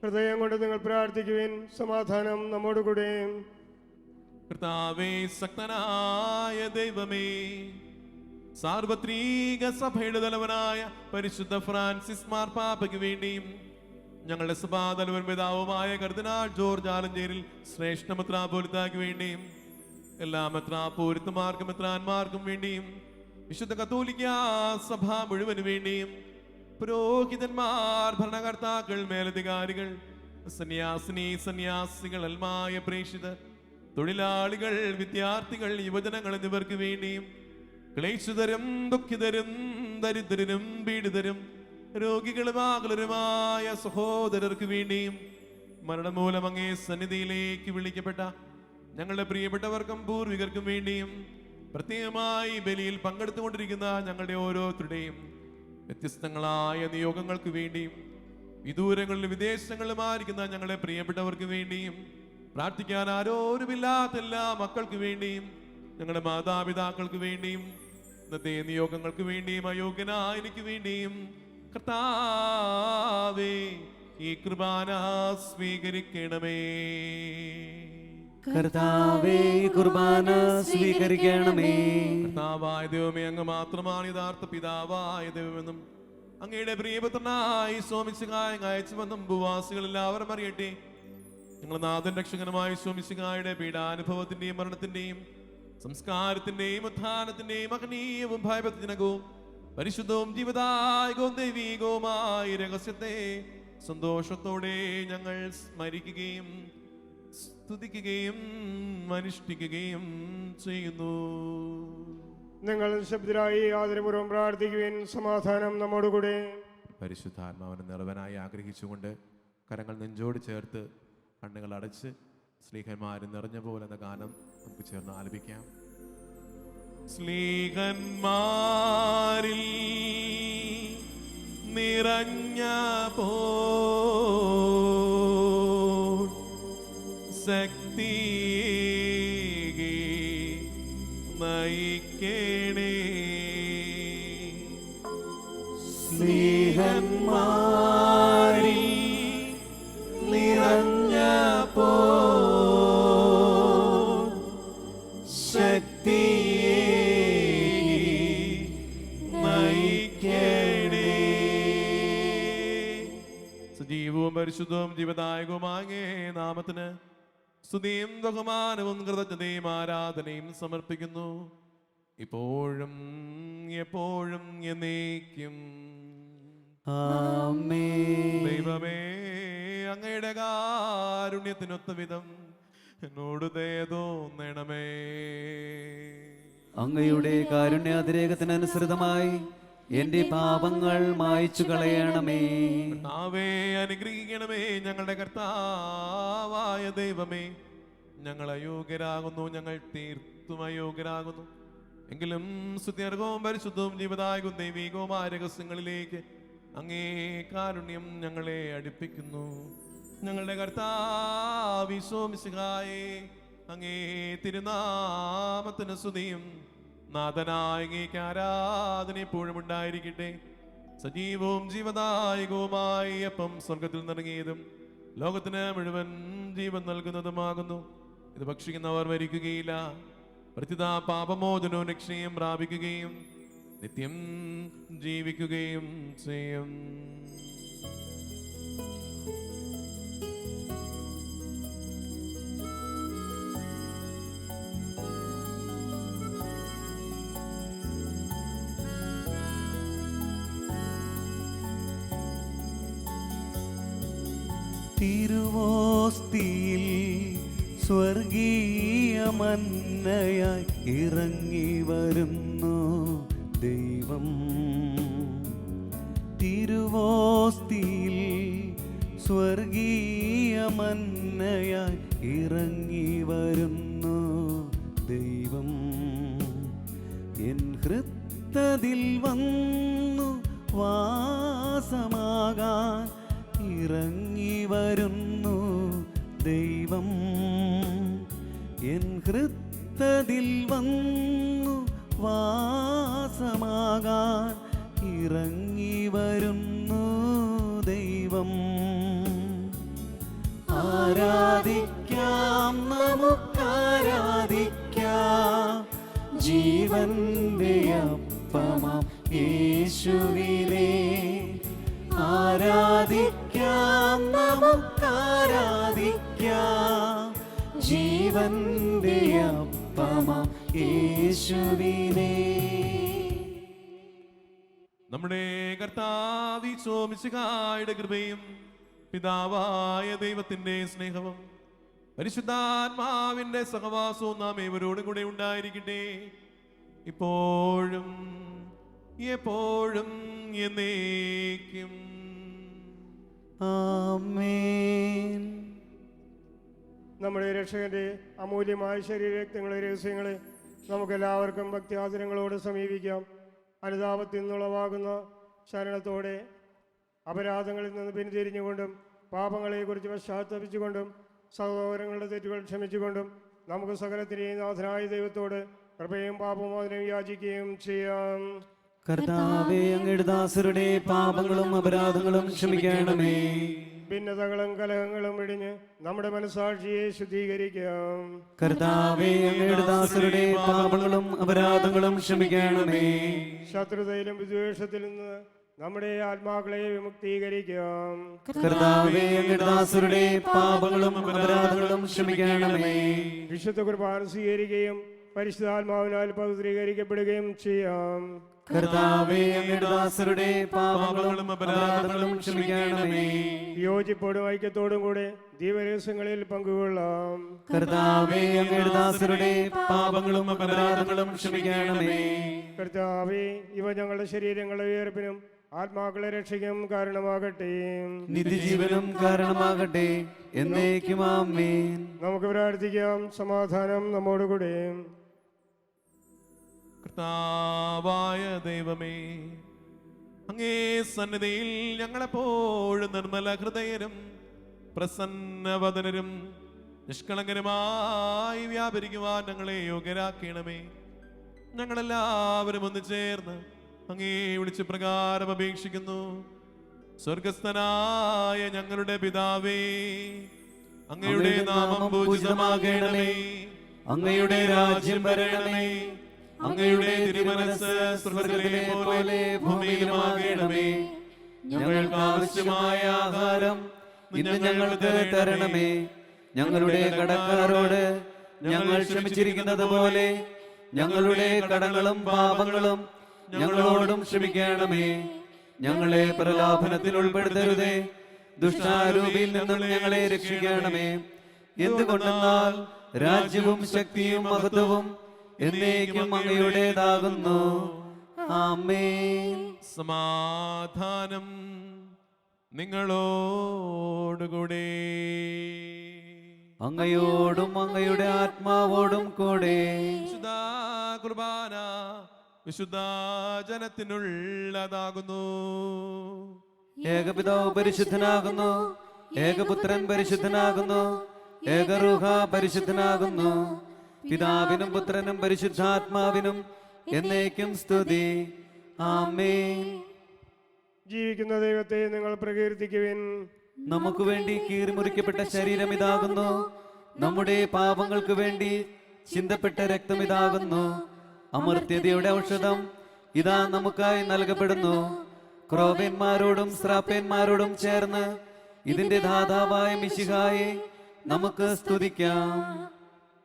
ഹൃദയം കൊണ്ട് നിങ്ങൾ പ്രാർത്ഥിക്കുവിൻ. സമാധാനം നമ്മോടുകൂടെ. കർത്താവേ, ശക്തനായ ദൈവമേ, സാർവത്രിക സഭയുടെ തലവനായ പരിശുദ്ധ ഫ്രാൻസിസ് മാർപ്പാപ്പയ്ക്ക് വേണ്ടിയും ഞങ്ങളുടെ സഭാതലവൻ പിതാവുമായ കർദിനാൾ ജോർജ് ആലഞ്ചേരിൽ ശ്രേഷ്ഠ മെത്രാപ്പോലിത്താക്ക് വേണ്ടിയും എല്ലാ മെത്രാപ്പോലിത്തമാർക്കും മെത്രാന്മാർക്കും വേണ്ടിയും വിശുദ്ധ കത്തോലിക്ക സഭ മുഴുവന് വേണ്ടിയും പുരോഹിതന്മാർ, ഭരണകർത്താക്കൾ, മേലധികാരികൾ, സന്യാസിനി സന്യാസികൾ, അൽമായ പ്രേക്ഷിതർ, തൊഴിലാളികൾ, വിദ്യാർത്ഥികൾ, യുവജനങ്ങൾ എന്നിവർക്ക് വേണ്ടിയും ക്ലേശിതരും ദുഃഖിതരും ദരിദ്രരും പീഡിതരും രോഗികളും ആകുലരുമായ സഹോദരർക്ക് വേണ്ടിയും മരണം മൂലം അങ്ങേ സന്നിധിയിലേക്ക് വിളിക്കപ്പെട്ട ഞങ്ങളുടെ പ്രിയപ്പെട്ടവർക്കും പൂർവികർക്കും വേണ്ടിയും പ്രത്യേകമായി ബലിയിൽ പങ്കെടുത്തുകൊണ്ടിരിക്കുന്ന ഞങ്ങളുടെ ഓരോരുത്തരുടെയും വ്യത്യസ്തങ്ങളായ നിയോഗങ്ങൾക്ക് വേണ്ടിയും വിദൂരങ്ങളിലും വിദേശങ്ങളിലുമായിരിക്കുന്ന ഞങ്ങളെ പ്രിയപ്പെട്ടവർക്ക് വേണ്ടിയും പ്രാർത്ഥിക്കാൻ ആരോരുമില്ലാത്ത എല്ലാ മക്കൾക്ക് വേണ്ടിയും ഞങ്ങളുടെ മാതാപിതാക്കൾക്ക് വേണ്ടിയും ഇന്നത്തെ നിയോഗങ്ങൾക്ക് വേണ്ടിയും അയോഗ്യനായ എനിക്ക് വേണ്ടിയും കർത്താവേ ഈ കുർബാന സ്വീകരിക്കണമേ. കർത്താവേ കുർബാന സ്വീകരിക്കണമേ. കർത്താവായ ദൈവമേ, അങ്ങ് മാത്രമാണ് യഥാർത്ഥ പിതാവായ ദൈവമെന്നും അങ്ങയുടെ പ്രിയപുത്രനായി സോമിശിഹായ അയച്ചുവെന്നും ഭൂവാസികൾ എല്ലാവരും അറിയട്ടെ. ഞങ്ങൾ നാഥൻ രക്ഷകനുമായ സോമിശിഹായുടെ പീഡാനുഭവത്തിന്റെയും മരണത്തിന്റെയും സംസ്കാരത്തിന്റെയും ഉത്ഥാനത്തിന്റെയും മഹനീയവും ഭയഭക്തിജനകവും പരിശുദ്ധവും ജീവദായകവും ദൈവീകവുമായ രഹസ്യത്തെ സന്തോഷത്തോടെ ഞങ്ങൾ സ്മരിക്കുകയും സ്തുതിക്കുകയും അനുഷ്ഠിക്കുകയും ചെയ്യുന്നു. നിങ്ങൾ ശബ്ദരായി ആദരപൂർവ്വം പ്രാർത്ഥിക്കുവിൻ. സമാധാനം നമ്മോടുകൂടെ. പരിശുദ്ധാത്മാവിനെ നിറവനായി ആഗ്രഹിച്ചുകൊണ്ട് കരങ്ങൾ നെഞ്ചോട് ചേർത്ത് കണ്ണുകൾ അടച്ച് സ്ലീഹന്മാരിൽ നിറഞ്ഞ പോലെ എന്ന ഗാനം നമുക്ക് ചേർന്ന് ആലപിക്കാം. സ്ലീഹന്മാരിൽ നിറഞ്ഞ പോ ശക്തി നയിക്കണേ. സ്നേഹന്മാരിൽ നിറഞ്ഞ പോ ശക്തിയെ നയിക്കണേ. സജീവവും പരിശുദ്ധവും ജീവദായകവുമാകെ നാമത്തിന് സ്തുതിയും ബഹുമാനവും കൃതജ്ഞതയും ആരാധനയും സമർപ്പിക്കുന്നു, ഇപ്പോഴും എപ്പോഴും എന്നേക്കും. ആമേൻ. ദൈവമേ, അങ്ങയുടെ കാരുണ്യത്തിനൊത്ത വിധം എന്നോട് ദയ തോന്നണമേ. അങ്ങയുടെ കാരുണ്യാതിരേകത്തിനനുസൃതമായി എന്റെ പാപങ്ങൾ മായ്ച്ചു കളയണമേ. കർത്താവേ, അനുഗ്രഹിക്കണമേ. ഞങ്ങളുടെ കർത്താവായ ദൈവമേ, ഞങ്ങൾ അയോഗ്യരാകുന്നു, ഞങ്ങൾ തീർത്തും അയോഗ്യരാകുന്നു. എങ്കിലും സ്തുത്യർഹവും പരിശുദ്ധവും ജീവദായകവും ദൈവികവുമായ രഹസ്യങ്ങളിലേക്ക് അങ്ങേ കാരുണ്യം ഞങ്ങളെ അടുപ്പിക്കുന്നു. ഞങ്ങളുടെ കർത്താവ് ഈശോ മിശിഹായേ, അങ്ങേ തിരുനാമത്തിന് സ്തുതിയും നാഥനായ അങ്ങേക്ക് ആരാധന എപ്പോഴും ഉണ്ടായിരിക്കട്ടെ. സജീവവും ജീവദായകവുമായി അപ്പം സ്വർഗത്തിൽ നിറങ്ങിയതും ലോകത്തിന് മുഴുവൻ ജീവൻ നൽകുന്നതുമാകുന്നു. ഇത് ഭക്ഷിക്കുന്നവർ മരിക്കുകയില്ല, പ്രത്യുത പാപമോചനവും രക്ഷയും പ്രാപിക്കുകയും നിത്യം ജീവിക്കുകയും ചെയ്യും. തിരുവോസ്തിയിൽ സ്വർഗീയ മന്നയായി ഇറങ്ങി വരുന്നു ദൈവം. തിരുവോസ്തിയിൽ സ്വർഗീയ മന്നയായി ഇറങ്ങി വരുന്നു ദൈവം. എൻ ഹൃത്തതിൽ വന്നു വാസമാകാൻ ഇറങ്ങി വരുന്നു ദൈവം. എൻ ഹൃത്തതിൽ വന്നു വാസമാകാൻ ഇറങ്ങി വരുന്നു ദൈവം. ആരാധിക്കാം, നമുക്കാരാധിക്കാം ജീവന്റെ അപ്പമാം യേശുവിനെ. ആരാധിക്കാം, നമുക്കാരാധിക്കാം ജീവന്റെ അപ്പമാം യേശുവിനെ. നമ്മുടെ കർത്താവ് ഈശോ മിശിഹായുടെ കൃപയും പിതാവായ ദൈവത്തിന്റെ സ്നേഹവും പരിശുദ്ധാത്മാവിന്റെ സഹവാസവും നാം ഏവരോടും കൂടെ ഉണ്ടായിരിക്കട്ടെ, ഇപ്പോഴും എപ്പോഴും എന്നേക്കും. ആമേൻ. നമ്മുടെ രക്ഷകന്റെ അമൂല്യമായ ശരീരരക്തങ്ങളെ രഹസ്യങ്ങളെ നമുക്കെല്ലാവർക്കും ഭക്തിയാദരങ്ങളോട് സമീപിക്കാം. അനുതാപത്തിൽ നിന്നുളവാകുന്ന ശരണത്തോടെ അപരാധങ്ങളിൽ നിന്ന് പിന്തിരിഞ്ഞുകൊണ്ടും പാപങ്ങളെക്കുറിച്ച് പശ്ചാത്തപിച്ചുകൊണ്ടും സഹോദരങ്ങളുടെ തെറ്റുകൾ ക്ഷമിച്ചുകൊണ്ടും നമുക്ക് സകലത്തിനെയും നാഥനായ ദൈവത്തോട് കൃപയും പാപമോചനം യാചിക്കുകയും ചെയ്യാം. കർത്താവേ, അങ്ങയുടെ ദാസരുടെ പാപങ്ങളും അപരാധങ്ങളും ക്ഷമിക്കണമേ. ഭിന്നതകളും കലഹങ്ങളും വെടിഞ്ഞ് നമ്മുടെ മനസാക്ഷിയെ ശുദ്ധീകരിക്കാം. കർത്താവേ, അങ്ങയുടെ ദാസരുടെ പാപങ്ങളും അപരാധങ്ങളും ക്ഷമിക്കണമേ. ശത്രുതയിലും വിദ്വേഷത്തിൽ നിന്ന് നമ്മുടെ ആത്മാക്കളെ വിമുക്തീകരിക്കാം. കർത്താവേ, അങ്ങയുടെ ദാസരുടെ പാപങ്ങളും അപരാധങ്ങളും ക്ഷമിക്കണമേ. വിശുദ്ധ കുർബാന സ്വീകരിക്കുകയും പരിശുദ്ധാത്മാവിനാൽ പവിത്രീകരിക്കപ്പെടുകയും ചെയ്യാം. കർത്താവേ, അങ്ങയുടെ ദാസരുടെ പാപങ്ങളും അപരാധങ്ങളും ക്ഷമിക്കണമേ. യോജിപ്പോടും ഐക്യത്തോടും കൂടെ ദൈവരഹസ്യങ്ങളിൽ പങ്കുകൊള്ളാം. കർത്താവേ, അങ്ങയുടെ ദാസരുടെ പാപങ്ങളും അപരാധങ്ങളും ക്ഷമിക്കണമേ. കർത്താവേ, ഇവ ഞങ്ങളുടെ ശരീരങ്ങളുടെ ഉയർപ്പിനും ആത്മാക്കളെ രക്ഷിക്കും കാരണമാകട്ടെ. നിത്യജീവനും കാരണമാകട്ടെ. എന്നേക്കും ആമേൻ. നമുക്ക് പ്രാർത്ഥിക്കാം. സമാധാനം നമ്മോടുകൂടെ. കർത്താവായ ദൈവമേ, അങ്ങേ സന്നിധിയിൽ ഞങ്ങളെപ്പോഴും നിർമ്മല ഹൃദയരും പ്രസന്നവദനരും നിഷ്കളങ്കരുമായി വ്യാപരിക്കുവാൻ ഞങ്ങളെ യോഗ്യരാക്കണമേ. ഞങ്ങളെല്ലാവരും ഒന്ന് ചേർന്ന് അങ്ങേ വിളിച്ച് പ്രകാരം അപേക്ഷിക്കുന്നു. സ്വർഗസ്ഥനായ ഞങ്ങളുടെ പിതാവേ, അങ്ങയുടെ നാമം പൂജിതമാകണമേ. അങ്ങയുടെ രാജ്യം വരണമേ. അങ്ങയുടെ തിരുമനസ്സ് സ്വർഗ്ഗത്തിലെ പോലെ ഭൂമിയിലുമാകണമേ. ഞങ്ങൾക്ക് ആവശ്യമായ ആഹാരം ഇന്ന് ഞങ്ങൾക്ക് തരണമേ. ഞങ്ങളുടെ കടക്കാരോട് ഞങ്ങൾ ക്ഷമിച്ചിരിക്കുന്നത് പോലെ ഞങ്ങളുടെ കടങ്ങളും പാപങ്ങളും ഞങ്ങളോടും ക്ഷമിക്കണമേ. ഞങ്ങളെ പ്രലോഭനത്തിൽ ഉൾപ്പെടുത്തരുതേ. ദുഷ്ടാരൂപിയിൽ നിന്നും ഞങ്ങളെ രക്ഷിക്കണമേ. എന്തുകൊണ്ടെന്നാൽ രാജ്യവും ശക്തിയും മഹത്വവും എന്നേക്കും അങ്ങയുടേതാകുന്നു. ആമേൻ. സമാധാനം നിങ്ങളോടുകൂടെ. അങ്ങയോടും അങ്ങയുടെ ആത്മാവോടും കൂടെ. വിശുദ്ധ കുർബാന വിശുദ്ധ ജനത്തിനുള്ളതാകുന്നു. ഏകപിതാവ് പരിശുദ്ധനാകുന്നു. ഏകപുത്രൻ പരിശുദ്ധനാകുന്നു. ഏകരൂഹ പരിശുദ്ധനാകുന്നു. പിതാവിനും പുത്രനും പരിശുദ്ധാത്മാവിനും എന്നേക്കും സ്തുതി. ആമേൻ. ജീവിക്കുന്ന ദൈവത്തെ നിങ്ങൾ പ്രകീർത്തിക്കുവിൻ. നമുക്ക് വേണ്ടി കീറിമുറിക്കപ്പെട്ട ശരീരം ഇതാകുന്നു. നമ്മുടെ പാപങ്ങൾക്ക് വേണ്ടി ചിന്തപ്പെട്ട രക്തം ഇതാകുന്നു. അമർത്യതയുടെ ഔഷധം ഇതാ നമുക്കായി നൽകപ്പെടുന്നു. ക്രോബന്മാരോടും ശ്രാപ്പന്മാരോടും ചേർന്ന് ഇതിന്റെ ദാതാവായ മിശിഹായെ നമുക്ക് സ്തുതിക്കാം.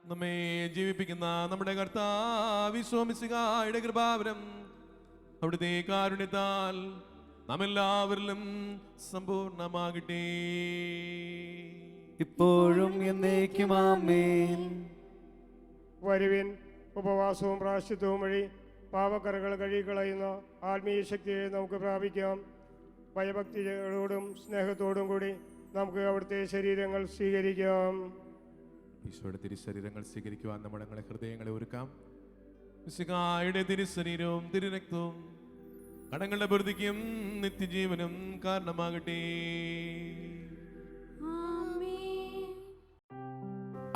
നമ്മെ ജീവിപ്പിക്കുന്ന നമ്മുടെ കർത്താവ് മിശിഹായുടെ കൃപാവരം അവിടുത്തെ കാരുണ്യത്താൽ നാം എല്ലാവരിലും സമ്പൂർണമാകട്ടെ. ഇപ്പോഴും എന്നേക്കും ആമേൻ. വരുവിൻ, ഉപവാസവും പ്രായശ്ചിത്തവും വഴി പാപക്കറകൾ കഴുകിക്കളയുന്ന ആത്മീയ ശക്തിയെ നമുക്ക് പ്രാപിക്കാം. ഭയഭക്തിയോടും സ്നേഹത്തോടും കൂടി നമുക്ക് അവിടുത്തെ ശരീരങ്ങൾ സ്വീകരിക്കാം. ഈശോയുടെ തിരുശരീരങ്ങൾ സ്വീകരിക്കുവാൻ നമ്മുടെ ഹൃദയങ്ങളെ ഒരുക്കാം. മിശിഹായുടെ തിരുശരീരവും തിരുരക്തവും കടങ്ങളുടെ പ്രതിക്കും നിത്യജീവനും കാരണമാകട്ടെ.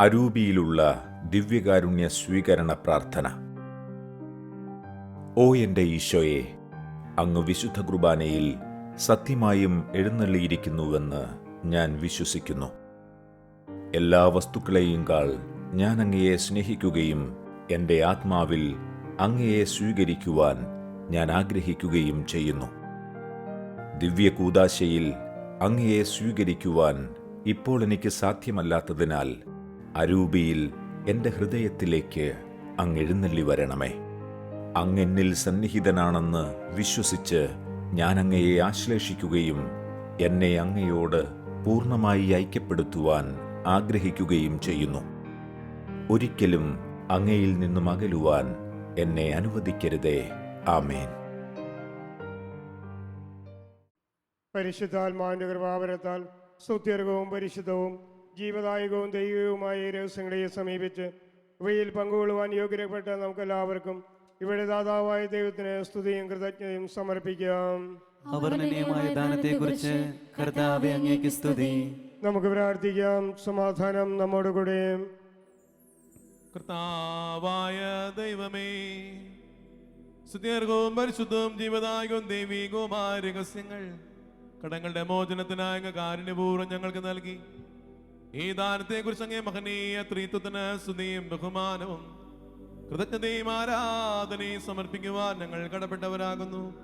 അരൂപിയിലുള്ള ദിവ്യകാരുണ്യ സ്വീകരണ പ്രാർത്ഥന. ഓ എൻ്റെ ഈശോയെ, അങ്ങ് വിശുദ്ധ കുർബാനയിൽ സത്യമായും എഴുന്നള്ളിയിരിക്കുന്നുവെന്ന് ഞാൻ വിശ്വസിക്കുന്നു. എല്ലാ വസ്തുക്കളെയും കാൾ ഞാൻ അങ്ങയെ സ്നേഹിക്കുകയും എൻ്റെ ആത്മാവിൽ അങ്ങയെ സ്വീകരിക്കുവാൻ ഞാൻ ആഗ്രഹിക്കുകയും ചെയ്യുന്നു. ദിവ്യകൂദാശയിൽ അങ്ങയെ സ്വീകരിക്കുവാൻ ഇപ്പോൾ എനിക്ക് സാധ്യമല്ലാത്തതിനാൽ അരൂപിയിൽ എൻ്റെ ഹൃദയത്തിലേക്ക് അങ്ങ് എഴുന്നള്ളി വരണമേ. അങ്ങെന്നിൽ സന്നിഹിതനാണെന്ന് വിശ്വസിച്ച് ഞാൻ അങ്ങയെ ആശ്ലേഷിക്കുകയും എന്നെ അങ്ങയോട് പൂർണ്ണമായി ഐക്യപ്പെടുത്തുവാൻ ആഗ്രഹിക്കുകയും ചെയ്യുന്നു. ഒരിക്കലും അങ്ങയിൽ നിന്നും അകലുവാൻ എന്നെ അനുവദിക്കരുതേ. ആമേൻ. പരിശുദ്ധാത്മാവിന്റെ കൃപാവരത്താൽ സ്തുത്യർഹവും പരിശുദ്ധവും ജീവദായകവും ദൈവികവുമായ ഈ രഹസ്യങ്ങളെ സമീപിച്ച് ഇവയിൽ പങ്കുകൊള്ളുവാൻ യോഗ്യതപ്പെട്ട നമുക്കെല്ലാവർക്കും ഇവിടെ ദാതാവായ ദൈവത്തിന് സ്തുതിയും കൃതജ്ഞതയും സമർപ്പിക്കാം. അവർണ്ണനീയമായ ദാനത്തെക്കുറിച്ച് കർത്താവേ അങ്ങേക്ക് സ്തുതി. നമുക്ക് പ്രാർത്ഥിക്കാം. സമാധാനം നമ്മോടുകൂടെ. കർത്താവായ ദൈവമേ, സ്തുത്യർഹവും പരിശുദ്ധവും ജീവദായകവും ദൈവികവുമായ രഹസ്യങ്ങൾ കടങ്ങളുടെ മോചനത്തിനായ അങ്ങ് കാരുണ്യപൂർവ്വം ഞങ്ങൾക്ക് നൽകി. ഈ ദാനത്തെക്കുറിച്ച് അങ്ങേ മഹനീയ ത്രിത്വത്തിന് സ്തുതിയും ബഹുമാനവും കൃതജ്ഞതയും ആരാധനയും സമർപ്പിക്കുവാൻ ഞങ്ങൾ കടപ്പെട്ടവരാകുന്നു.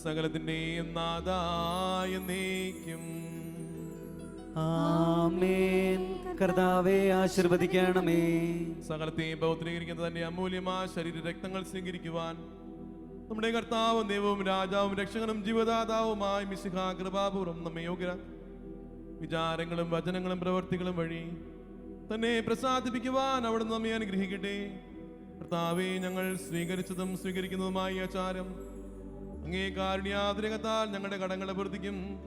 സകലത്തിന്റെയും നാഥായ നീക്കും. ആമേൻ. കർത്താവേ ആശീർവദിക്കണമേ. സകലത്തെയും പൗത്രീകരിക്കുന്ന തന്റെ അമൂല്യമായ ശരീര രക്തങ്ങൾ സ്വീകരിക്കുവാൻ നമ്മുടെ കർത്താവും ദൈവവും രാജാവും രക്ഷകനും ജീവദാതാവുമായ മിശിഹാ കൃപാപൂർവം നമ്മെ യോഗ്യരാക്കി. വിചാരങ്ങളും വചനങ്ങളും പ്രവർത്തികളും വഴി തന്നെ പ്രസാദിപ്പിക്കുവാൻ അവിടുന്ന് നമ്മെ അനുഗ്രഹിക്കട്ടെ. കർത്താവേ, ഞങ്ങൾ സ്വീകരിച്ചതും സ്വീകരിക്കുന്നതുമായ ആചാരം അങ്ങേ കാരുണ്യാതിരകത്താൽ ഞങ്ങളുടെ കടങ്ങളുടെ പൂർത്തിക്കും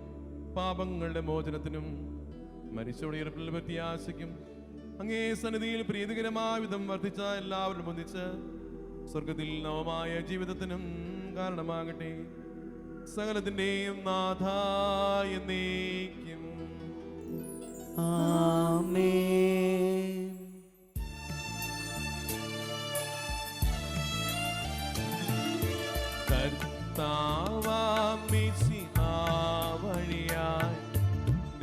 പാപങ്ങളുടെ മോചനത്തിനും മരിച്ചോടിയറപ്പിൽ പ്രത്യാശയ്ക്കും അങ്ങേ സന്നിധിയിൽ പ്രീതികരമായ വിധം വർദ്ധിച്ച എല്ലാവരും ഒന്നിച്ച് സ്വർഗത്തിൽ നവമായ ജീവിതത്തിനും കാരണമാകട്ടെ. സകലത്തിന്റെയും നാഥായ എന്നേക്കും. ആമേൻ. കർത്താവാം മിശിഹാ വഴിയായി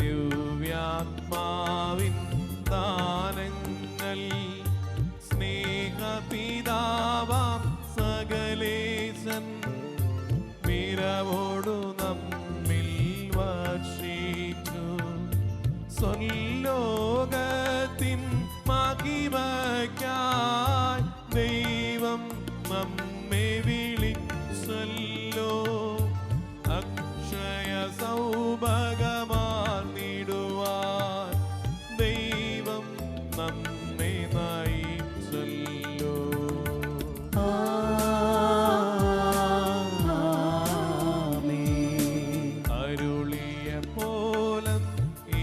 ദിവ്യാത്മാവിൻ ദാനങ്ങൾ സ്നേഹപിതാവാം സകലേശൻ മിരവോടു നമ്മിൽ വർഷിച്ചു. സ്വലോകത്തിൻ മഹിമയ്ക്കായി ദൈവം നമ്മെ വിളിച്ചല്ലോ. അക്ഷയ സൗഭാഗ്യമാർന്നിടുവാൻ ദൈവം നമ്മെ നയിച്ചല്ലോ. ആമേൻ. അരുളിയ പോലം ഈ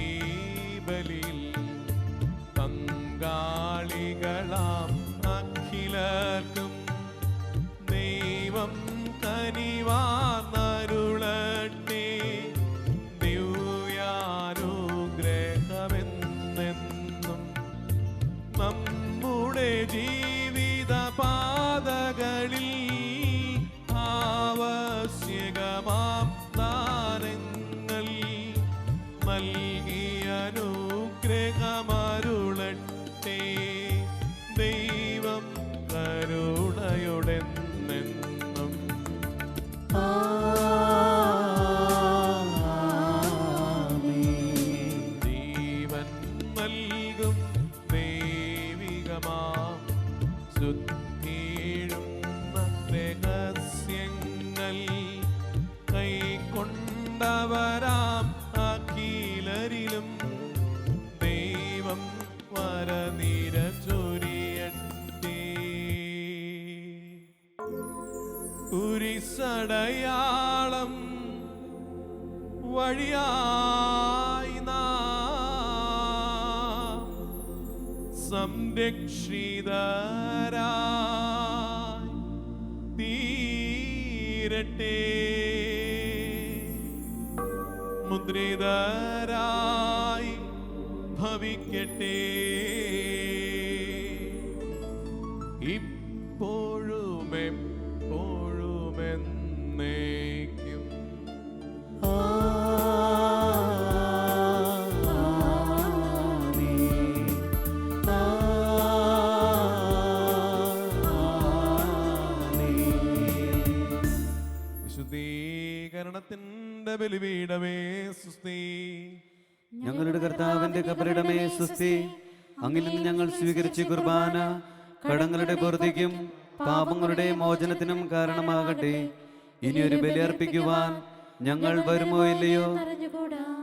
ബലിയിൽ പങ്കാളികളാം അഖിലർക്കും ദൈവം കനിവാർന്നരുളട്ടെ. ദിവ്യാനുഗ്രഹമെന്നെന്നും നമ്മുടെ ജീവിത പാതകളിൽ ആവശ്യകമാം ദാനങ്ങൾ നൽകി അനുഗ്രഹമരുളട്ടെ. ദൈവം കരുണയോടെന്നെന്നും. ആമേൻ. ജീവൻ നൽകും ദൈവികമാം ശുദ്ധിയിടുന്ന രഹസ്യങ്ങൾ കൈക്കൊണ്ടവരാം അഖിലരിലും ദൈവം വരനിര ചൊരിയട്ടെ. കുരിശടയാളം വഴിയായി നാം സംരക്ഷിതരായി തീരട്ടെ. മുദ്രിതരായി ഭവിക്കട്ടെ. ഇപ്പോഴും എപ്പോഴും എന്നേക്കും. ആമേൻ. ആമേൻ. വിശുദ്ധീകരണത്തിന്റെ ബലിപീഠമേ സുസ്തി. ഞങ്ങളുടെ കർത്താവിന്റെ കബറിടമേ സുസ്തി. അങ്ങിൽ നിന്ന് ഞങ്ങൾ സ്വീകരിച്ച കുർബാന കടങ്ങളുടെ പൂർത്തിക്കും പാപങ്ങളുടെ മോചനത്തിനും കാരണമാകട്ടെ. ഇനിയൊരു ബലിയർപ്പിക്കുവാൻ ഞങ്ങൾ വരുമോ ഇല്ലയോ? അറിഞ്ഞുകൂടാ.